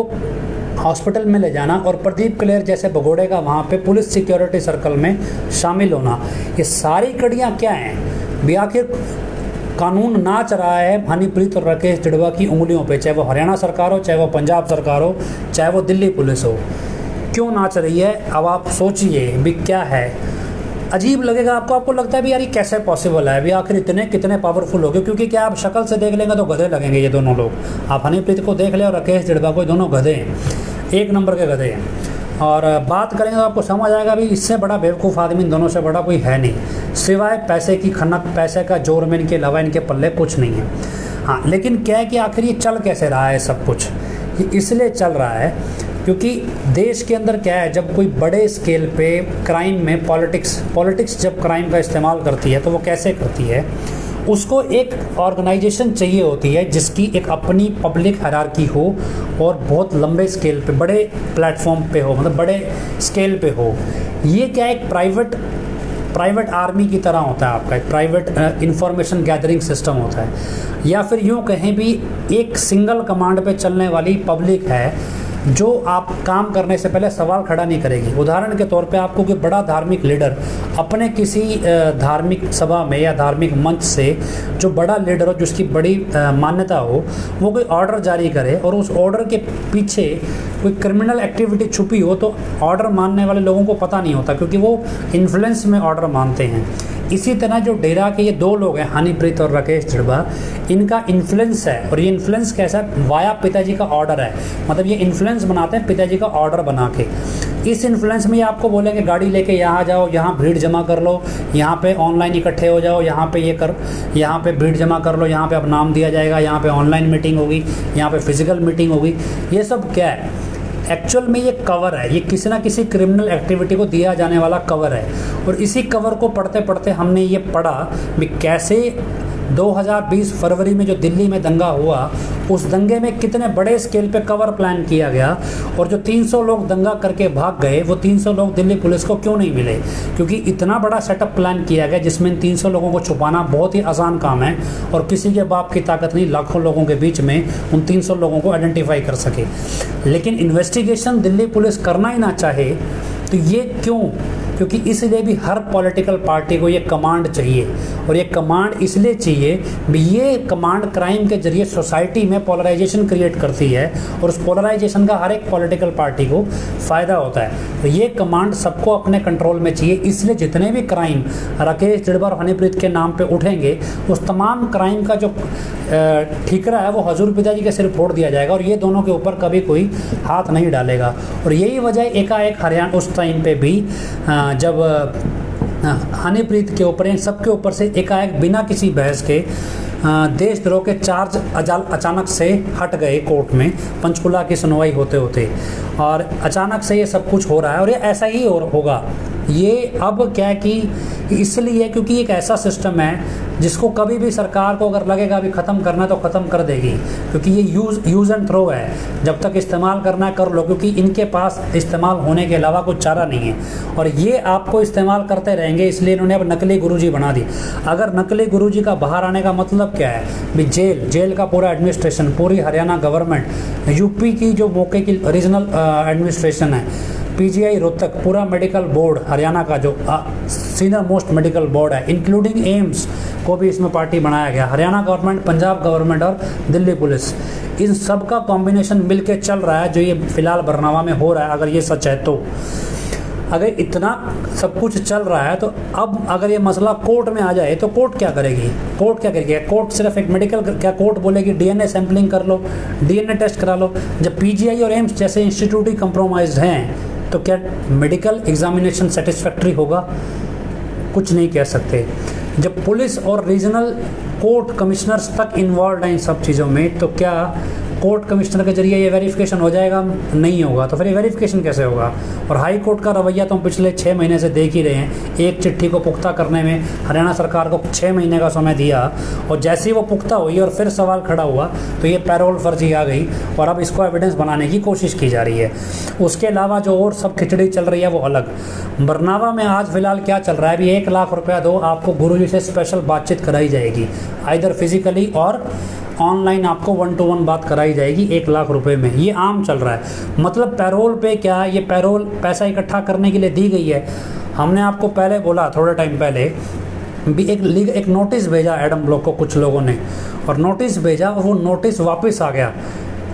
हॉस्पिटल में ले जाना, और प्रदीप क्लेर जैसे भगोड़े का वहाँ पे पुलिस सिक्योरिटी सर्कल में शामिल होना। ये सारी कड़ियाँ क्या हैं भी, आखिर कानून नाच रहा है हनीप्रीत और राकेश दिड़वा की उंगलियों पे, चाहे वो हरियाणा सरकार हो, चाहे वो पंजाब सरकार हो, चाहे वो दिल्ली पुलिस हो, क्यों नाच रही है। अब आप सोचिए भी क्या है, अजीब लगेगा आपको लगता है भी यार ये कैसे पॉसिबल है भी, आखिर इतने कितने पावरफुल हो गए। क्योंकि क्या आप शक्ल से देख लेंगे तो गधे लगेंगे ये दोनों लोग, आप हनीप्रीत को देख ले और राकेश दिड़वा को, दोनों गधे हैं, एक नंबर के गधे हैं। और बात करेंगे तो आपको समझ आएगा भी इससे बड़ा बेवकूफ़ आदमी इन दोनों से बड़ा कोई है नहीं, सिवाय पैसे की खनक, पैसे का जोर में इनके अलावा इनके पल्ले कुछ नहीं है। हाँ, लेकिन क्या है कि आखिर ये चल कैसे रहा है सब कुछ, ये इसलिए चल रहा है क्योंकि देश के अंदर क्या है, जब कोई बड़े स्केल पे क्राइम में पॉलिटिक्स जब क्राइम का इस्तेमाल करती है तो वो कैसे करती है, उसको एक ऑर्गेनाइजेशन चाहिए होती है जिसकी एक अपनी पब्लिक हायरार्की हो और बहुत लंबे स्केल पे, बड़े प्लेटफॉर्म पे हो, मतलब बड़े स्केल पे हो। ये क्या एक प्राइवेट आर्मी की तरह होता है आपका, एक प्राइवेट इंफॉर्मेशन गैदरिंग सिस्टम होता है, या फिर यूँ कहें भी एक सिंगल कमांड पे चलने वाली पब्लिक है जो आप काम करने से पहले सवाल खड़ा नहीं करेगी। उदाहरण के तौर पे आपको कोई बड़ा धार्मिक लीडर अपने किसी धार्मिक सभा में या धार्मिक मंच से, जो बड़ा लीडर हो, जिसकी बड़ी मान्यता हो, वो कोई ऑर्डर जारी करे और उस ऑर्डर के पीछे कोई क्रिमिनल एक्टिविटी छुपी हो, तो ऑर्डर मानने वाले लोगों को पता नहीं होता, क्योंकि वो इन्फ्लुएंस में ऑर्डर मानते हैं। इसी तरह जो डेरा के ये दो लोग हैं, हनीप्रीत और राकेश जड़बा, इनका इन्फ्लुएंस है, और ये इन्फ्लुएंस कैसा है, वाया पिताजी का ऑर्डर है। मतलब ये इन्फ्लुएंस बनाते हैं पिताजी का ऑर्डर बना के। इस इन्फ्लुएंस में ये आपको बोलेंगे गाड़ी लेके यहाँ जाओ, यहाँ भीड़ जमा कर लो, यहाँ पे ऑनलाइन इकट्ठे हो जाओ, यहाँ पे ये कर, यहाँ पे भीड़ जमा कर लो, यहाँ पे अब नाम दिया जाएगा, यहाँ पे ऑनलाइन मीटिंग होगी, यहाँ पे फिजिकल मीटिंग होगी। ये सब क्या है, एक्चुअल में ये कवर है, ये किसी ना किसी क्रिमिनल एक्टिविटी को दिया जाने वाला कवर है। और इसी कवर को पढ़ते पढ़ते हमने ये पढ़ा कि कैसे 2020 फरवरी में जो दिल्ली में दंगा हुआ, उस दंगे में कितने बड़े स्केल पे कवर प्लान किया गया, और जो 300 लोग दंगा करके भाग गए, वो 300 लोग दिल्ली पुलिस को क्यों नहीं मिले? क्योंकि इतना बड़ा सेटअप प्लान किया गया जिसमें इन 300 लोगों को छुपाना बहुत ही आसान काम है, और किसी के बाप की ताकत नहीं लाखों लोगों के बीच में उन 300 लोगों को आइडेंटिफाई कर सके। लेकिन इन्वेस्टिगेशन दिल्ली पुलिस करना ही ना चाहे तो ये क्यों? क्योंकि इसलिए भी हर पॉलिटिकल पार्टी को ये कमांड चाहिए, और ये कमांड इसलिए चाहिए भी ये कमांड क्राइम के जरिए सोसाइटी में पोलराइजेशन क्रिएट करती है, और उस पोलराइजेशन का हर एक पॉलिटिकल पार्टी को फ़ायदा होता है। तो ये कमांड सबको अपने कंट्रोल में चाहिए, इसलिए जितने भी क्राइम राकेश जड़बा और हनीप्रीत के नाम पे उठेंगे, उस तमाम क्राइम का जो ठिकरा है वो हजूर पिताजी के सिर फोड़ दिया जाएगा, और ये दोनों के ऊपर कभी कोई हाथ नहीं डालेगा। और यही वजह एकाएक हरियाणा उस टाइम पे भी जब हनीप्रीत के ऊपर, इन सबके ऊपर से एकाएक बिना किसी बहस के देशद्रोह के चार्ज अचानक से हट गए कोर्ट में, पंचकुला की सुनवाई होते होते, और अचानक से ये सब कुछ हो रहा है। और ये ऐसा ही होगा। ये अब क्या है कि इसलिए क्योंकि एक ऐसा सिस्टम है जिसको कभी भी सरकार को अगर लगेगा भी ख़त्म करना तो ख़त्म कर देगी, क्योंकि ये यूज़ एंड थ्रो है। जब तक इस्तेमाल करना है कर लो, क्योंकि इनके पास इस्तेमाल होने के अलावा कुछ चारा नहीं है, और ये आपको इस्तेमाल करते रहेंगे। इसलिए इन्होंने अब नकली गुरुजी बना दी। अगर नकली गुरुजी का बाहर आने का मतलब क्या है भी, जेल का पूरा एडमिनिस्ट्रेशन, पूरी हरियाणा गवर्नमेंट, यूपी की जो मौके की रीजनल एडमिनिस्ट्रेशन है, पीजीआई रोहतक, पूरा मेडिकल बोर्ड हरियाणा का जो सीनियर मोस्ट मेडिकल बोर्ड है, इंक्लूडिंग एम्स को भी इसमें पार्टी बनाया गया। हरियाणा गवर्नमेंट, पंजाब गवर्नमेंट और दिल्ली पुलिस, इन सब का कॉम्बिनेशन मिलके चल रहा है, जो ये फिलहाल बरनावा में हो रहा है। अगर ये सच है तो, अगर इतना सब कुछ चल रहा है तो अब अगर ये मसला कोर्ट में आ जाए तो कोर्ट क्या करेगी? कोर्ट क्या करेगी? कोर्ट सिर्फ एक मेडिकल, क्या कोर्ट बोलेगी डीएनए सैंपलिंग कर लो, डीएनए टेस्ट करा लो? जब पीजीआई और एम्स जैसे इंस्टीट्यूट ही कंप्रोमाइज्ड हैं तो क्या मेडिकल एग्जामिनेशन सेटिस्फैक्ट्री होगा? कुछ नहीं कह सकते। जब पुलिस और रीजनल कोर्ट कमिश्नर्स तक इन्वॉल्व हैं इन सब चीज़ों में, तो क्या कोर्ट कमिश्नर के जरिए ये वेरिफिकेशन हो जाएगा? नहीं होगा। तो फिर ये वेरिफिकेशन कैसे होगा? और हाई कोर्ट का रवैया तो हम पिछले 6 महीने से देख ही रहे हैं। एक चिट्ठी को पुख्ता करने में हरियाणा सरकार को 6 महीने का समय दिया, और जैसे ही वो पुख्ता हुई और फिर सवाल खड़ा हुआ तो ये पैरोल फर्जी आ गई, और अब इसको एविडेंस बनाने की कोशिश की जा रही है। उसके अलावा जो और सब खिचड़ी चल रही है वो अलग। बरनावा में आज फिलहाल क्या चल रहा है? अभी 1 लाख रुपया दो, आपको गुरुजी से स्पेशल बातचीत कराई जाएगी, आइदर फिजिकली और ऑनलाइन आपको 1 to 1 बात कराई जाएगी 1 लाख रुपए में। ये आम चल रहा है। मतलब पैरोल पे क्या, ये पैरोल पैसा इकट्ठा करने के लिए दी गई है। हमने आपको पहले बोला, थोड़े टाइम पहले भी एक नोटिस भेजा एडम ब्लॉक को कुछ लोगों ने, और नोटिस भेजा और वो नोटिस वापस आ गया।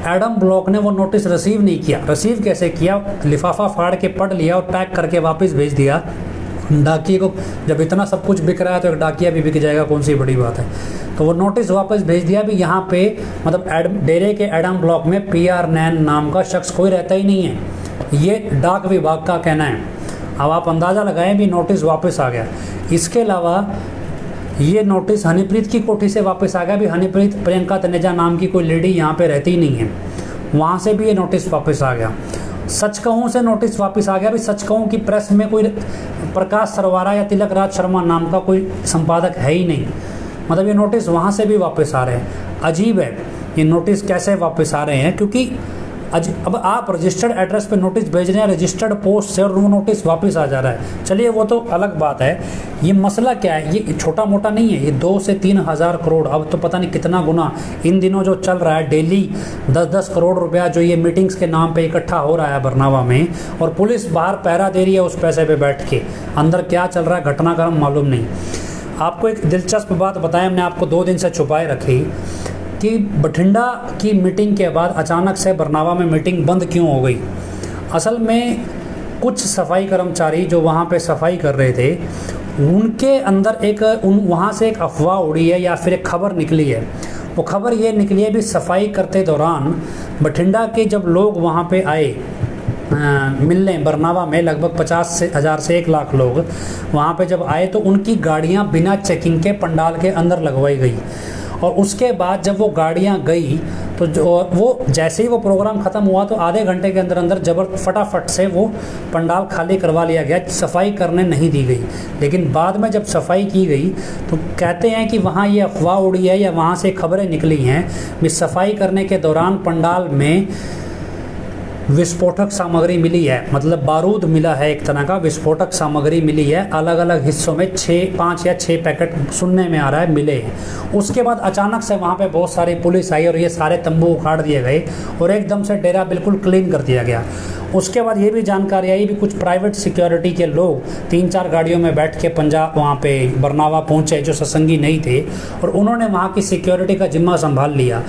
एडम ब्लॉक ने वो नोटिस रिसीव नहीं किया। रिसीव कैसे किया? लिफाफा फाड़ के पढ़ लिया और पैक करके वापस भेज दिया डाकिए को। जब इतना सब कुछ बिक रहा है तो एक डाकिया भी बिक जाएगा, कौन सी बड़ी बात है। तो वो नोटिस वापस भेज दिया भी यहाँ पे, मतलब डेरे के एडम ब्लॉक में PR नैन नाम का शख्स कोई रहता ही नहीं है, ये डाक विभाग का कहना है। अब आप अंदाज़ा लगाएं भी नोटिस वापस आ गया। इसके अलावा ये नोटिस हनीप्रीत की कोठी से वापस आ गया भी, हनीप्रीत प्रियंका तनेजा नाम की कोई लेडी यहाँ पे रहती ही नहीं है, वहाँ से भी ये नोटिस वापस आ गया। सच कहूँ से नोटिस वापस आ गया भी। सच कहूँ कि प्रेस में कोई प्रकाश सरवारा या तिलक राज शर्मा नाम का कोई संपादक है ही नहीं। मतलब ये नोटिस वहाँ से भी वापस आ रहे हैं। अजीब है ये नोटिस कैसे वापस आ रहे हैं, क्योंकि अब आप रजिस्टर्ड एड्रेस पे नोटिस भेज रहे हैं, रजिस्टर्ड पोस्ट से, और वो नोटिस वापस आ जा रहा है। चलिए वो तो अलग बात है। ये मसला क्या है? ये छोटा मोटा नहीं है, ये 2 से 3 हज़ार करोड़, अब तो पता नहीं कितना गुना इन दिनों जो चल रहा है, डेली 10-10 करोड़ रुपया जो ये मीटिंग्स के नाम पे इकट्ठा हो रहा है बरनावा में, और पुलिस बाहर पहरा दे रही है उस पैसे पे बैठ के। अंदर क्या चल रहा है घटनाक्रम मालूम नहीं। आपको एक दिलचस्प बात बताएं, हमने आपको 2 दिन से छुपाए रखी कि बठिंडा की मीटिंग के बाद अचानक से बरनावा में मीटिंग बंद क्यों हो गई। असल में कुछ सफाई कर्मचारी जो वहाँ पे सफाई कर रहे थे, उनके अंदर वहाँ से एक अफवाह उड़ी है या फिर एक खबर निकली है। वो खबर ये निकली है भी सफाई करते दौरान बठिंडा के जब लोग वहाँ पे आए मिलने बरनावा में, लगभग 50,000 से 1 लाख लोग वहाँ पे जब आए, तो उनकी गाड़ियाँ बिना चेकिंग के पंडाल के अंदर लगवाई गई। और उसके बाद जब वो गाड़ियाँ गई तो वो जैसे ही वो प्रोग्राम ख़त्म हुआ तो आधे घंटे के अंदर अंदर फटाफट से वो पंडाल खाली करवा लिया गया, सफाई करने नहीं दी गई। लेकिन बाद में जब सफाई की गई तो कहते हैं कि वहाँ ये अफवाह उड़ी है या वहाँ से खबरें निकली हैं कि सफाई करने के दौरान पंडाल में विस्फोटक सामग्री मिली है, मतलब बारूद मिला है, एक तरह का विस्फोटक सामग्री मिली है। अलग अलग हिस्सों में 5 या 6 पैकेट सुनने में आ रहा है मिले हैं। उसके बाद अचानक से वहाँ पे बहुत सारी पुलिस आई और ये सारे तंबू उखाड़ दिए गए और एकदम से डेरा बिल्कुल क्लीन कर दिया गया। उसके बाद ये भी जानकारी आई भी कुछ प्राइवेट सिक्योरिटी के लोग 3-4 गाड़ियों में बैठ के पंजाब वहाँ पे बरनावा पहुँचे जो सत्संगी नहीं थे, और उन्होंने वहाँ की सिक्योरिटी का जिम्मा संभाल लिया।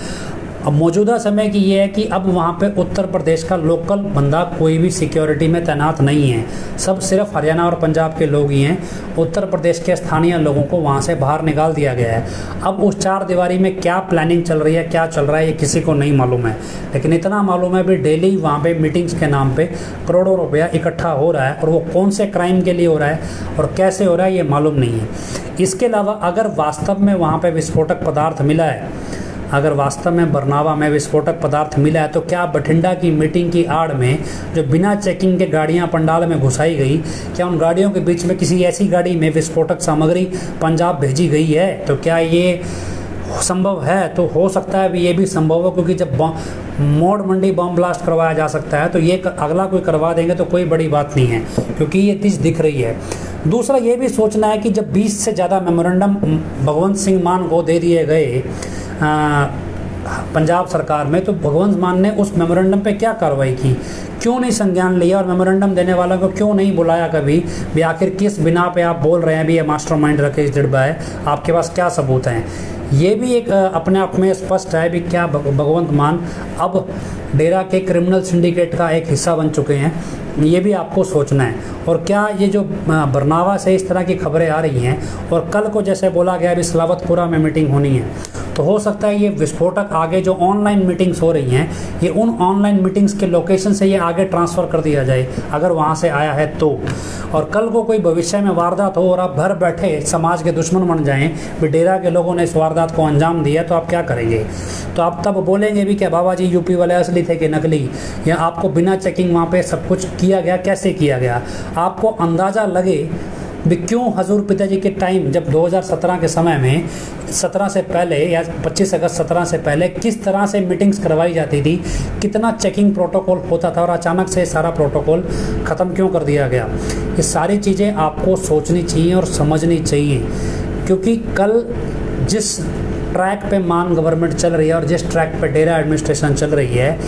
अब मौजूदा समय की ये है कि अब वहाँ पे उत्तर प्रदेश का लोकल बंदा कोई भी सिक्योरिटी में तैनात नहीं है, सब सिर्फ हरियाणा और पंजाब के लोग ही हैं। उत्तर प्रदेश के स्थानीय लोगों को वहाँ से बाहर निकाल दिया गया है। अब उस 4 दीवारी में क्या प्लानिंग चल रही है, क्या चल रहा है, ये किसी को नहीं मालूम है। लेकिन इतना मालूम है भी डेली वहाँ पे मीटिंग्स के नाम पे करोड़ों रुपया इकट्ठा हो रहा है, और वो कौन से क्राइम के लिए हो रहा है और कैसे हो रहा है ये मालूम नहीं है। इसके अलावा अगर वास्तव में वहाँ पे विस्फोटक पदार्थ मिला है, अगर वास्तव में बरनावा में विस्फोटक पदार्थ मिला है, तो क्या बठिंडा की मीटिंग की आड़ में जो बिना चेकिंग के गाड़ियां पंडाल में घुसाई गई, क्या उन गाड़ियों के बीच में किसी ऐसी गाड़ी में विस्फोटक सामग्री पंजाब भेजी गई है? तो क्या ये संभव है? तो हो सकता है भी ये भी संभव हो, क्योंकि जब मोड़ मंडी बम ब्लास्ट करवाया जा सकता है तो ये अगला कोई करवा देंगे तो कोई बड़ी बात नहीं है, क्योंकि ये चीज़ दिख रही है। दूसरा ये भी सोचना है कि जब 20 से ज़्यादा मेमोरेंडम भगवंत सिंह मान को दे दिए गए पंजाब सरकार में, तो भगवंत मान ने उस मेमोरेंडम पे क्या कार्रवाई की, क्यों नहीं संज्ञान लिया, और मेमोरेंडम देने वालों को क्यों नहीं बुलाया कभी भी? आखिर किस बिना पे आप बोल रहे हैं भी ये मास्टरमाइंड राकेश जड़बा है, आपके पास क्या सबूत हैं? ये भी एक अपने आप में स्पष्ट है भी क्या भगवंत मान अब डेरा के क्रिमिनल सिंडिकेट का एक हिस्सा बन चुके हैं, ये भी आपको सोचना है। और क्या ये जो बरनावा से इस तरह की खबरें आ रही हैं, और कल को जैसे बोला गया अभी सलावतपुरा में मीटिंग होनी है, तो हो सकता है ये विस्फोटक आगे जो ऑनलाइन मीटिंग्स हो रही हैं, ये उन ऑनलाइन मीटिंग्स के लोकेशन से ये आगे ट्रांसफ़र कर दिया जाए अगर वहाँ से आया है तो। और कल को कोई भविष्य में वारदात हो और आप घर बैठे समाज के दुश्मन बन जाएं भी डेरा के लोगों ने इस वारदात को अंजाम दिया, तो आप क्या करेंगे? तो आप तब बोलेंगे भी क्या बाबा जी यूपी वाले असली थे कि नकली, या आपको बिना चेकिंग वहाँ पे सब कुछ किया गया, कैसे किया गया? आपको अंदाज़ा लगे भी क्यों हजूर पिताजी के टाइम जब 2017 के समय में 17 से पहले या 25 अगस्त 17 से पहले किस तरह से मीटिंग्स करवाई जाती थी, कितना चेकिंग प्रोटोकॉल होता था, और अचानक से सारा प्रोटोकॉल ख़त्म क्यों कर दिया गया? ये सारी चीज़ें आपको सोचनी चाहिए और समझनी चाहिए, क्योंकि कल जिस ट्रैक पे मान गवर्नमेंट चल रही है और जिस ट्रैक पे डेरा एडमिनिस्ट्रेशन चल रही है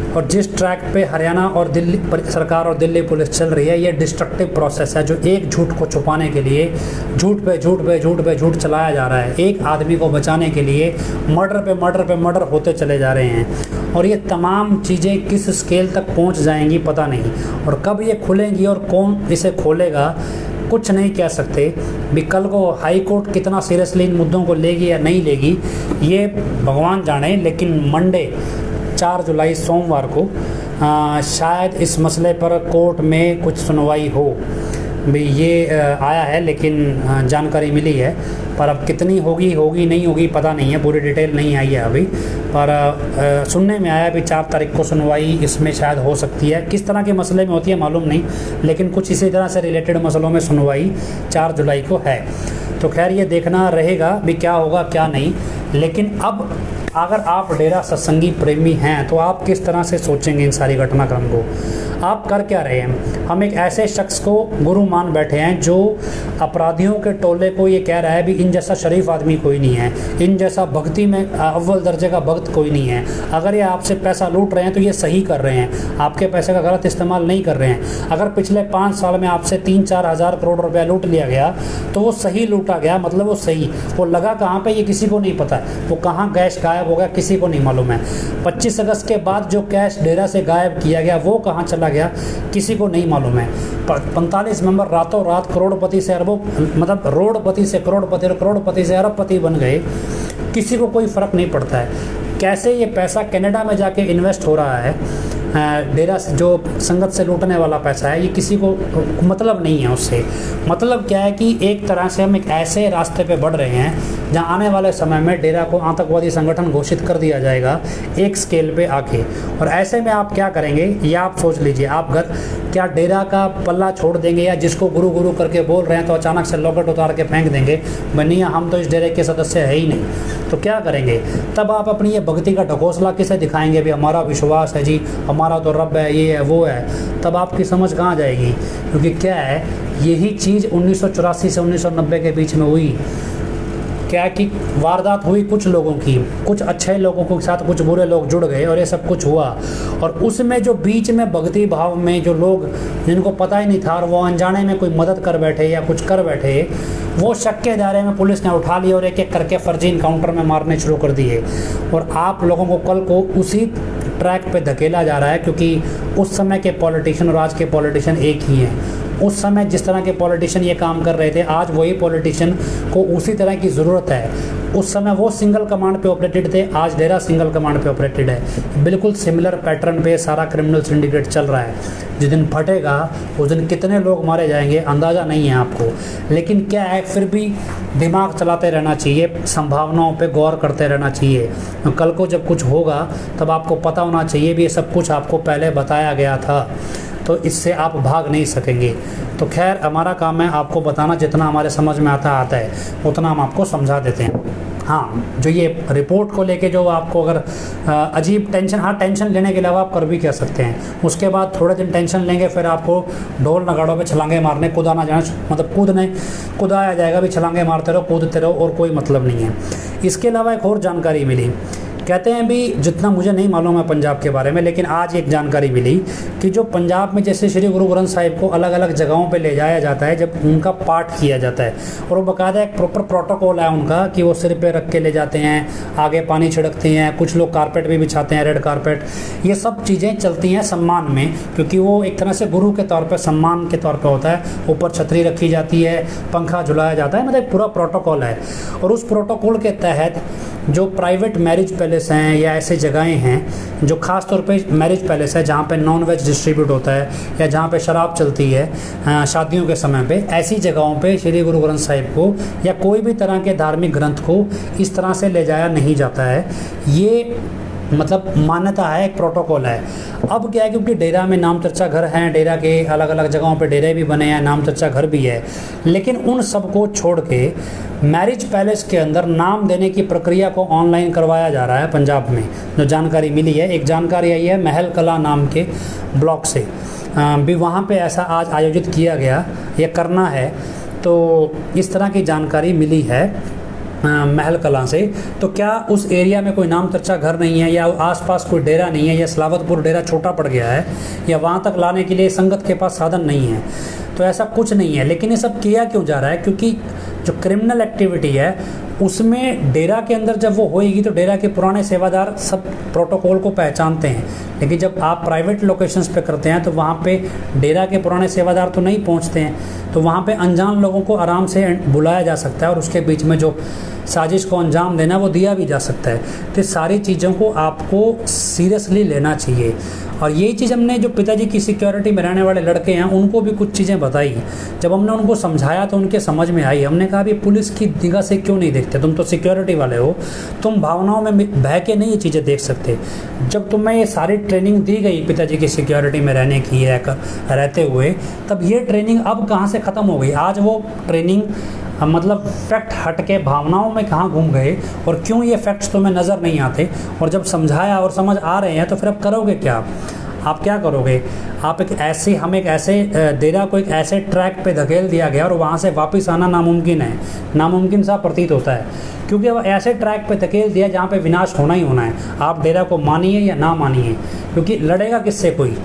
और जिस ट्रैक पे हरियाणा और दिल्ली सरकार और दिल्ली पुलिस चल रही है, ये डिस्ट्रक्टिव प्रोसेस है जो एक झूठ को छुपाने के लिए झूठ पे झूठ पे झूठ पे झूठ चलाया जा रहा है। एक आदमी को बचाने के लिए मर्डर पे मर्डर पे मर्डर होते चले जा रहे हैं, और ये तमाम चीज़ें किस स्केल तक पहुंच जाएंगी पता नहीं, और कब ये खुलेंगी और कौन इसे खोलेगा कुछ नहीं कह सकते। भी कल को हाई कोर्ट कितना सीरियसली इन मुद्दों को लेगी या नहीं लेगी ये भगवान जाने, लेकिन मंडे 4 जुलाई सोमवार को शायद इस मसले पर कोर्ट में कुछ सुनवाई हो भी, ये आया है, लेकिन जानकारी मिली है। पर अब कितनी होगी नहीं होगी पता नहीं है, पूरी डिटेल नहीं आई है अभी, पर सुनने में आया भी 4 तारीख को सुनवाई इसमें शायद हो सकती है। किस तरह के मसले में होती है मालूम नहीं, लेकिन कुछ इसी तरह से रिलेटेड मसलों में सुनवाई 4 जुलाई को है। तो खैर ये देखना रहेगा भी क्या होगा क्या नहीं। लेकिन अब अगर आप डेरा सत्संगी प्रेमी हैं तो आप किस तरह से सोचेंगे इन सारी घटनाक्रम को? आप कर क्या रहे हैं? हम एक ऐसे शख्स को गुरु मान बैठे हैं जो अपराधियों के टोले को ये कह रहा है भी इन जैसा शरीफ आदमी कोई नहीं है, इन जैसा भक्ति में अव्वल दर्जे का भक्त कोई नहीं है। अगर ये आपसे पैसा लूट रहे हैं तो ये सही कर रहे हैं, आपके पैसे का गलत इस्तेमाल नहीं कर रहे हैं। अगर पिछले 5 साल में आपसे 3-4 हज़ार करोड़ रुपया लूट लिया गया तो वो सही लूटा गया, मतलब वो सही, वो लगा कहाँ पर ये किसी को नहीं पता, वो कहाँ गैस गायब गायब हो गया किसी को नहीं मालूम है। 25 अगस्त के बाद जो कैश डेरा से गायब किया गया वो कहाँ चला गया किसी को नहीं मालूम है। 45 मेंबर रातों रात करोड़पति से अरबों, मतलब रोडपति से करोड़पति और करोड़पति से अरबपति बन गए, किसी को कोई फ़र्क नहीं पड़ता है। कैसे ये पैसा कनाडा में जाके इन्वेस्ट हो रहा है, डेरा से जो संगत से लूटने वाला पैसा है, ये किसी को मतलब नहीं है उससे। मतलब क्या है कि एक तरह से हम एक ऐसे रास्ते पे बढ़ रहे हैं जहां आने वाले समय में डेरा को आतंकवादी संगठन घोषित कर दिया जाएगा एक स्केल पे आके। और ऐसे में आप क्या करेंगे ये आप सोच लीजिए। आप क्या डेरा का पल्ला छोड़ देंगे, या जिसको गुरु गुरु करके बोल रहे हैं तो अचानक से लॉकेट उतार के फेंक देंगे, बनिया हम तो इस डेरे के सदस्य है ही नहीं, तो क्या करेंगे? तब आप अपनी ये भक्ति का ढकोसला किसे दिखाएंगे? भी हमारा विश्वास है जी, हमारा तो रब है, ये है वो है। तब आपकी समझ कहाँ जाएगी? क्योंकि क्या है, यही चीज़ 1984 से 1990 के बीच में हुई। क्या कि वारदात हुई कुछ लोगों की, कुछ अच्छे लोगों के साथ कुछ बुरे लोग जुड़ गए और ये सब कुछ हुआ। और उसमें जो बीच में भक्ति भाव में जो लोग जिनको पता ही नहीं था और वो अनजाने में कोई मदद कर बैठे या कुछ कर बैठे, वो शक के दायरे में पुलिस ने उठा लिया और एक एक करके फर्जी इनकाउंटर में मारने शुरू कर दिए। और आप लोगों को कल को उसी ट्रैक पे धकेला जा रहा है, क्योंकि उस समय के पॉलिटिशियन और आज के पॉलिटिशियन एक ही हैं। उस समय जिस तरह के पॉलिटिशियन ये काम कर रहे थे, आज वही पॉलिटिशियन को उसी तरह की ज़रूरत है। उस समय वो सिंगल कमांड पे ऑपरेटेड थे, आज डेरा सिंगल कमांड पे ऑपरेटेड है। बिल्कुल सिमिलर पैटर्न पे सारा क्रिमिनल सिंडिकेट चल रहा है। जिस दिन फटेगा उस दिन कितने लोग मारे जाएंगे अंदाज़ा नहीं है आपको। लेकिन क्या है, फिर भी दिमाग चलाते रहना चाहिए, संभावनाओं पे गौर करते रहना चाहिए। कल को जब कुछ होगा तब आपको पता होना चाहिए भी ये सब कुछ आपको पहले बताया गया था, तो इससे आप भाग नहीं सकेंगे। तो खैर, हमारा काम है आपको बताना, जितना हमारे समझ में आता है उतना हम आपको समझा देते हैं। हाँ, जो ये रिपोर्ट को लेके जो आपको अगर अजीब टेंशन, हाँ टेंशन लेने के अलावा आप कर भी क्या सकते हैं। उसके बाद थोड़े दिन टेंशन लेंगे, फिर आपको ढोल नगाड़ों पे छलांगे मारने, कूदाना जाना, मतलब कूदाया जाएगा भी, छलांगे मारते रहो, कूदते रहो, और कोई मतलब नहीं है। इसके अलावा एक और जानकारी मिली, कहते हैं भी, जितना मुझे नहीं मालूम है पंजाब के बारे में, लेकिन आज एक जानकारी मिली कि जो पंजाब में जैसे श्री गुरु ग्रंथ साहिब को अलग अलग जगहों पे ले जाया जाता है, जब उनका पाठ किया जाता है, और वो बाकायदा एक प्रॉपर प्रोटोकॉल है उनका कि वो सिर पे रख के ले जाते हैं, आगे पानी छिड़कते हैं, कुछ लोग कारपेट भी बिछाते हैं, रेड कारपेट। ये सब चीज़ें चलती हैं सम्मान में, क्योंकि वो एक तरह से गुरु के तौर पर, सम्मान के तौर पर होता है। ऊपर छतरी रखी जाती है, पंखा झुलाया जाता है, मतलब एक पूरा प्रोटोकॉल है। और उस प्रोटोकॉल के तहत जो प्राइवेट मैरिज पैलेस हैं या ऐसे जगहें हैं जो ख़ास तौर पे मैरिज पैलेस है जहाँ पे नॉन वेज डिस्ट्रीब्यूट होता है या जहाँ पे शराब चलती है शादियों के समय पे, ऐसी जगहों पे श्री गुरु ग्रंथ साहिब को या कोई भी तरह के धार्मिक ग्रंथ को इस तरह से ले जाया नहीं जाता है। ये मतलब मान्यता है, एक प्रोटोकॉल है। अब क्या है, क्योंकि डेरा में नाम चर्चा घर हैं, डेरा के अलग अलग जगहों पे डेरे भी बने हैं, नाम चर्चा घर भी है, लेकिन उन सबको छोड़ के मैरिज पैलेस के अंदर नाम देने की प्रक्रिया को ऑनलाइन करवाया जा रहा है पंजाब में। जो जानकारी मिली है, एक जानकारी आई है महल कला नाम के ब्लॉक से भी, वहाँ पे ऐसा आज आयोजित किया गया, ये करना है। तो इस तरह की जानकारी मिली है महल कला से। तो क्या उस एरिया में कोई नाम चर्चा घर नहीं है, या आसपास कोई डेरा नहीं है, या सलावतपुर डेरा छोटा पड़ गया है, या वहाँ तक लाने के लिए संगत के पास साधन नहीं है? तो ऐसा कुछ नहीं है। लेकिन ये सब किया क्यों जा रहा है? क्योंकि जो क्रिमिनल एक्टिविटी है उसमें डेरा के अंदर जब वो होएगी तो डेरा के पुराने सेवादार सब प्रोटोकॉल को पहचानते हैं, लेकिन जब आप प्राइवेट लोकेशंस पे करते हैं तो वहाँ पे डेरा के पुराने सेवादार तो नहीं पहुँचते हैं, तो वहाँ पे अनजान लोगों को आराम से बुलाया जा सकता है और उसके बीच में जो साजिश को अंजाम देना वो दिया भी जा सकता है। तो सारी चीज़ों को आपको सीरियसली लेना चाहिए। और यही चीज़ हमने जो पिताजी की सिक्योरिटी में रहने वाले लड़के हैं उनको भी कुछ चीज़ें बताई। जब हमने उनको समझाया तो उनके समझ में आई। हमने कहा भी पुलिस की निगाह से क्यों नहीं देखते, तुम तो सिक्योरिटी वाले हो, तुम भावनाओं में बह के नहीं ये चीज़ें देख सकते। जब तुम्हें ये सारी ट्रेनिंग दी गई पिताजी की सिक्योरिटी में रहने की है रहते हुए, तब ये ट्रेनिंग अब कहाँ से ख़त्म हो गई? आज वो ट्रेनिंग मतलब फैक्ट हट के भावनाओं में कहाँ घूम गए, और क्यों ये फैक्ट्स तुम्हें नज़र नहीं आते? और जब समझाया और समझ आ रहे हैं तो फिर अब करोगे क्या? आप क्या करोगे? आप एक ऐसे डेरा को एक ऐसे ट्रैक पे धकेल दिया गया और वहाँ से वापस आना नामुमकिन है, नामुमकिन सा प्रतीत होता है, क्योंकि अब ऐसे ट्रैक पे धकेल दिया जहाँ पे विनाश होना ही होना है। आप डेरा को मानिए या ना मानिए, क्योंकि लड़ेगा किससे कोई?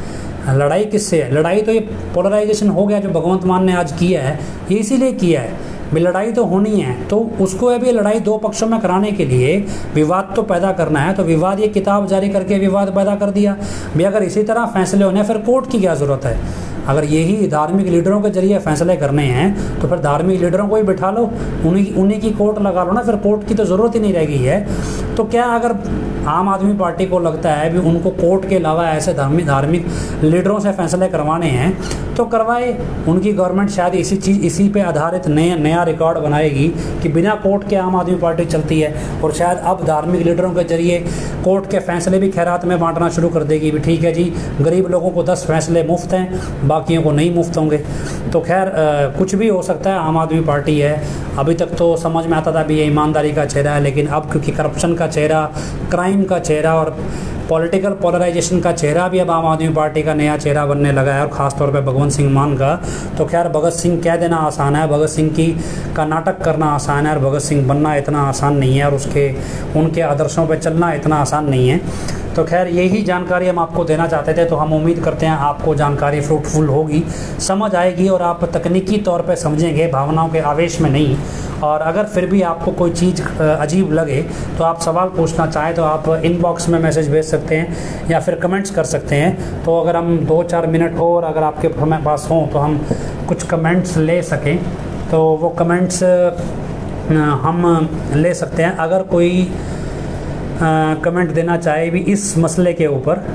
लड़ाई किससे है? लड़ाई तो ये पोलराइजेशन हो गया जो भगवंत मान ने आज किया है, ये इसीलिए किया है भी लड़ाई तो होनी है, तो उसको अभी लड़ाई दो पक्षों में कराने के लिए विवाद तो पैदा करना है, तो विवाद ये किताब जारी करके विवाद पैदा कर दिया भी। अगर इसी तरह फैसले होने फिर कोर्ट की क्या ज़रूरत है? अगर यही धार्मिक लीडरों के जरिए फैसले करने हैं तो फिर धार्मिक लीडरों को ही बिठा लो, उन्हीं की कोर्ट लगा लो ना, फिर कोर्ट की तो ज़रूरत ही नहीं रह गई है। तो क्या अगर आम आदमी पार्टी को लगता है भी उनको कोर्ट के अलावा ऐसे धार्मिक लीडरों से फैसले करवाने हैं तो करवाए। उनकी गवर्नमेंट शायद इसी पे आधारित नया रिकॉर्ड बनाएगी कि बिना कोर्ट के आम आदमी पार्टी चलती है, और शायद अब धार्मिक लीडरों के जरिए कोर्ट के फैसले भी खैरात में बांटना शुरू कर देगी भी ठीक है जी, गरीब लोगों को 10 फैसले मुफ्त हैं, बाकियों को नहीं मुफ्त होंगे। तो खैर कुछ भी हो सकता है, आम आदमी पार्टी है। अभी तक तो समझ में आता था भी ये ईमानदारी का चेहरा है, लेकिन अब क्योंकि करप्शन का चेहरा, क्राइम का चेहरा और पॉलिटिकल पोलराइजेशन का चेहरा भी अब आम आदमी पार्टी का नया चेहरा बनने लगा है, और ख़ासतौर पे भगवंत सिंह मान का। तो खैर भगत सिंह कह देना आसान है, भगत सिंह का नाटक करना आसान है, और भगत सिंह बनना इतना आसान नहीं है, और उनके आदर्शों पे चलना इतना आसान नहीं है। तो खैर यही जानकारी हम आपको देना चाहते थे। तो हम उम्मीद करते हैं आपको जानकारी फ्रूटफुल होगी, समझ आएगी, और आप तकनीकी तौर पे समझेंगे, भावनाओं के आवेश में नहीं। और अगर फिर भी आपको कोई चीज़ अजीब लगे तो आप सवाल पूछना चाहें तो आप इनबॉक्स में मैसेज भेज सकते हैं या फिर कमेंट्स कर सकते हैं। तो अगर हम 2-4 मिनट हो और अगर आपके हमें पास हों तो हम कुछ कमेंट्स ले सकें, तो वो कमेंट्स हम ले सकते हैं। अगर कोई कमेंट देना चाहे भी इस मसले के ऊपर,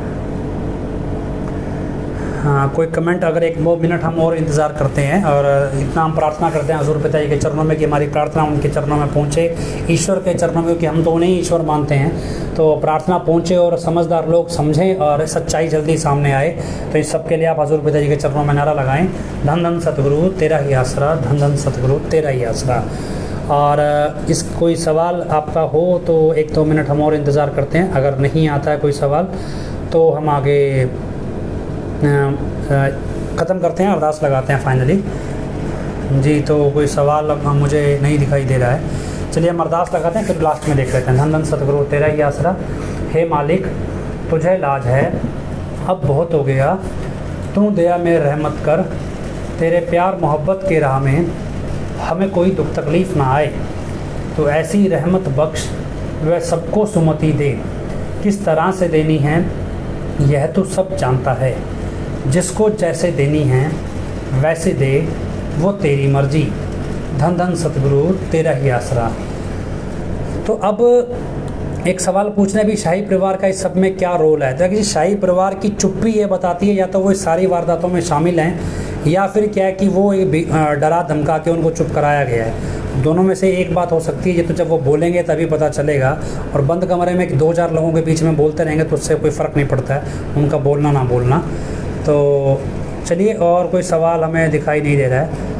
कोई कमेंट, अगर 1-2 मिनट हम और इंतज़ार करते हैं, और इतना हम प्रार्थना करते हैं हुजूर पिता जी के चरणों में कि हमारी प्रार्थना उनके चरणों में पहुँचे, ईश्वर के चरणों में, क्योंकि हम तो उन्हें ईश्वर मानते हैं। तो प्रार्थना पहुँचे और समझदार लोग समझें और सच्चाई जल्दी सामने आए। तो इस सब के लिए आप हुजूर पिता जी के चरणों में नारा लगाएं, धन धन सतगुरु तेरा ही आसरा, धन धन सतगुरु तेरा ही आसरा। और इस कोई सवाल आपका हो तो 1-2 मिनट हम और इंतज़ार करते हैं। अगर नहीं आता है कोई सवाल तो हम आगे ख़त्म करते हैं, अरदास लगाते हैं फाइनली जी। तो कोई सवाल मुझे नहीं दिखाई दे रहा है, चलिए हम अरदास लगाते हैं, फिर लास्ट में देख लेते हैं। धन धन सतगुरु तेरा ही आसरा, हे मालिक तुझे लाज है, अब बहुत हो गया, तू दया में रहमत कर, तेरे प्यार मोहब्बत के राह में हमें कोई दुख तकलीफ़ ना आए, तो ऐसी रहमत बख्श वह सबको सुमति दे, किस तरह से देनी है यह तो सब जानता है, जिसको जैसे देनी है वैसे दे, वो तेरी मर्जी, धन धन सतगुरु तेरा ही आसरा। तो अब एक सवाल पूछना भी, शाही परिवार का इस सब में क्या रोल है? देखिए शाही परिवार की चुप्पी ये बताती है या तो वो इस सारी वारदातों में शामिल हैं, या फिर क्या है कि वो डरा धमका के उनको चुप कराया गया है। दोनों में से एक बात हो सकती है, ये तो जब वो बोलेंगे तभी पता चलेगा, और बंद कमरे में 2-4 लोगों के बीच में बोलते रहेंगे तो उससे कोई फ़र्क नहीं पड़ता है उनका बोलना ना बोलना। तो चलिए, और कोई सवाल हमें दिखाई नहीं दे रहा है।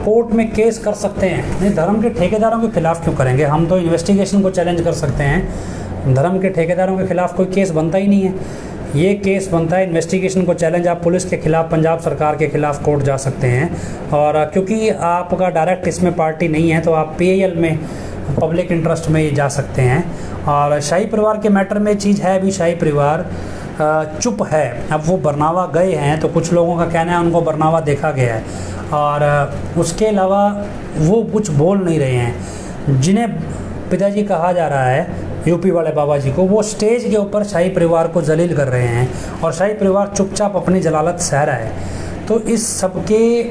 कोर्ट में केस कर सकते हैं, नहीं धर्म के ठेकेदारों के खिलाफ़ क्यों करेंगे? हम तो इन्वेस्टिगेशन को चैलेंज कर सकते हैं, धर्म के ठेकेदारों के खिलाफ़ कोई केस बनता ही नहीं है। ये केस बनता है इन्वेस्टिगेशन को चैलेंज, आप पुलिस के खिलाफ़, पंजाब सरकार के खिलाफ़ कोर्ट जा सकते हैं। और क्योंकि आपका डायरेक्ट इसमें पार्टी नहीं है तो आप PIL में, पब्लिक इंटरेस्ट में ये जा सकते हैं। और शाही परिवार के मैटर में चीज़ है भी, शाही परिवार चुप है। अब वो बरनावा गए हैं तो कुछ लोगों का कहना है उनको बरनावा देखा गया है, और उसके अलावा वो कुछ बोल नहीं रहे हैं। जिन्हें पिताजी कहा जा रहा है, यूपी वाले बाबा जी को, वो स्टेज के ऊपर शाही परिवार को जलील कर रहे हैं, और शाही परिवार चुपचाप अपनी जलालत सह रहा है। तो इस सब के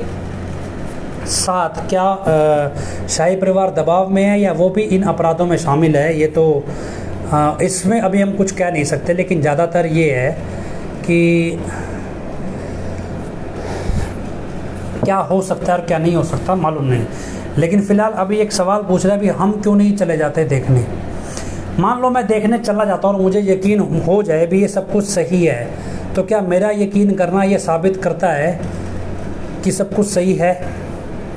साथ क्या शाही परिवार दबाव में है या वो भी इन अपराधों में शामिल है, ये तो इसमें अभी हम कुछ कह नहीं सकते। लेकिन ज़्यादातर ये है कि क्या हो सकता है और क्या नहीं हो सकता मालूम नहीं। लेकिन फ़िलहाल अभी एक सवाल पूछ रहा है भी, हम क्यों नहीं चले जाते देखने? मान लो मैं देखने चला जाता हूँ और मुझे यकीन हो जाए भी ये सब कुछ सही है, तो क्या मेरा यकीन करना ये साबित करता है कि सब कुछ सही है?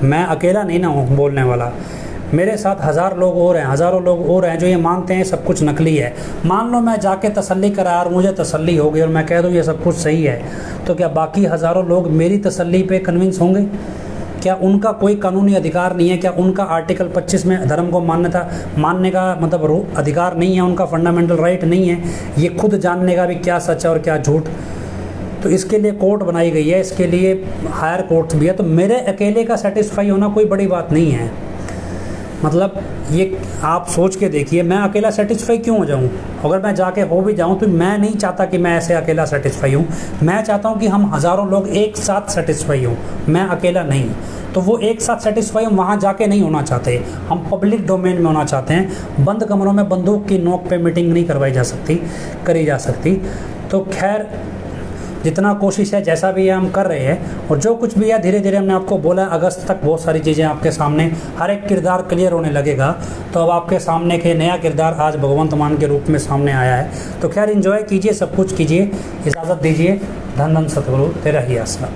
मैं अकेला नहीं ना हूँ बोलने वाला, मेरे साथ हज़ारों लोग और हैं जो ये मानते हैं सब कुछ नकली है। मान लो मैं जाके तसल्ली करा और मुझे तसल्ली हो गई और मैं कह दूँ ये सब कुछ सही है, तो क्या बाकी हज़ारों लोग मेरी तसल्ली पे कन्विंस होंगे? क्या उनका कोई कानूनी अधिकार नहीं है? क्या उनका आर्टिकल 25 में धर्म को मानने का मतलब अधिकार नहीं है? उनका फंडामेंटल राइट नहीं है ये खुद जानने का भी क्या सच है और क्या झूठ? तो इसके लिए कोर्ट बनाई गई है, इसके लिए हायर कोर्ट भी है। तो मेरे अकेले का सेटिस्फाई होना कोई बड़ी बात नहीं है। मतलब ये आप सोच के देखिए, मैं अकेला सेटिस्फाई क्यों हो जाऊँ? अगर मैं जाके हो भी जाऊँ तो मैं नहीं चाहता कि मैं ऐसे अकेला सेटिस्फाई हूँ। मैं चाहता हूँ कि हम हज़ारों लोग एक साथ सेटिस्फाई हों, मैं अकेला नहीं। तो वो एक साथ सेटिस्फाई हम वहाँ जाके नहीं होना चाहते, हम पब्लिक डोमेन में होना चाहते हैं। बंद कमरों में बंदूक की नोक पे मीटिंग नहीं करी जा सकती। तो खैर, जितना कोशिश है, जैसा भी है हम कर रहे हैं, और जो कुछ भी है धीरे धीरे हमने आपको बोला अगस्त तक बहुत सारी चीज़ें आपके सामने, हर एक किरदार क्लियर होने लगेगा। तो अब आपके सामने के नया किरदार आज भगवंत मान के रूप में सामने आया है। तो खैर, एंजॉय कीजिए, सब कुछ कीजिए, इजाज़त दीजिए। धन धन सतगुरु तेरा ही आसरा।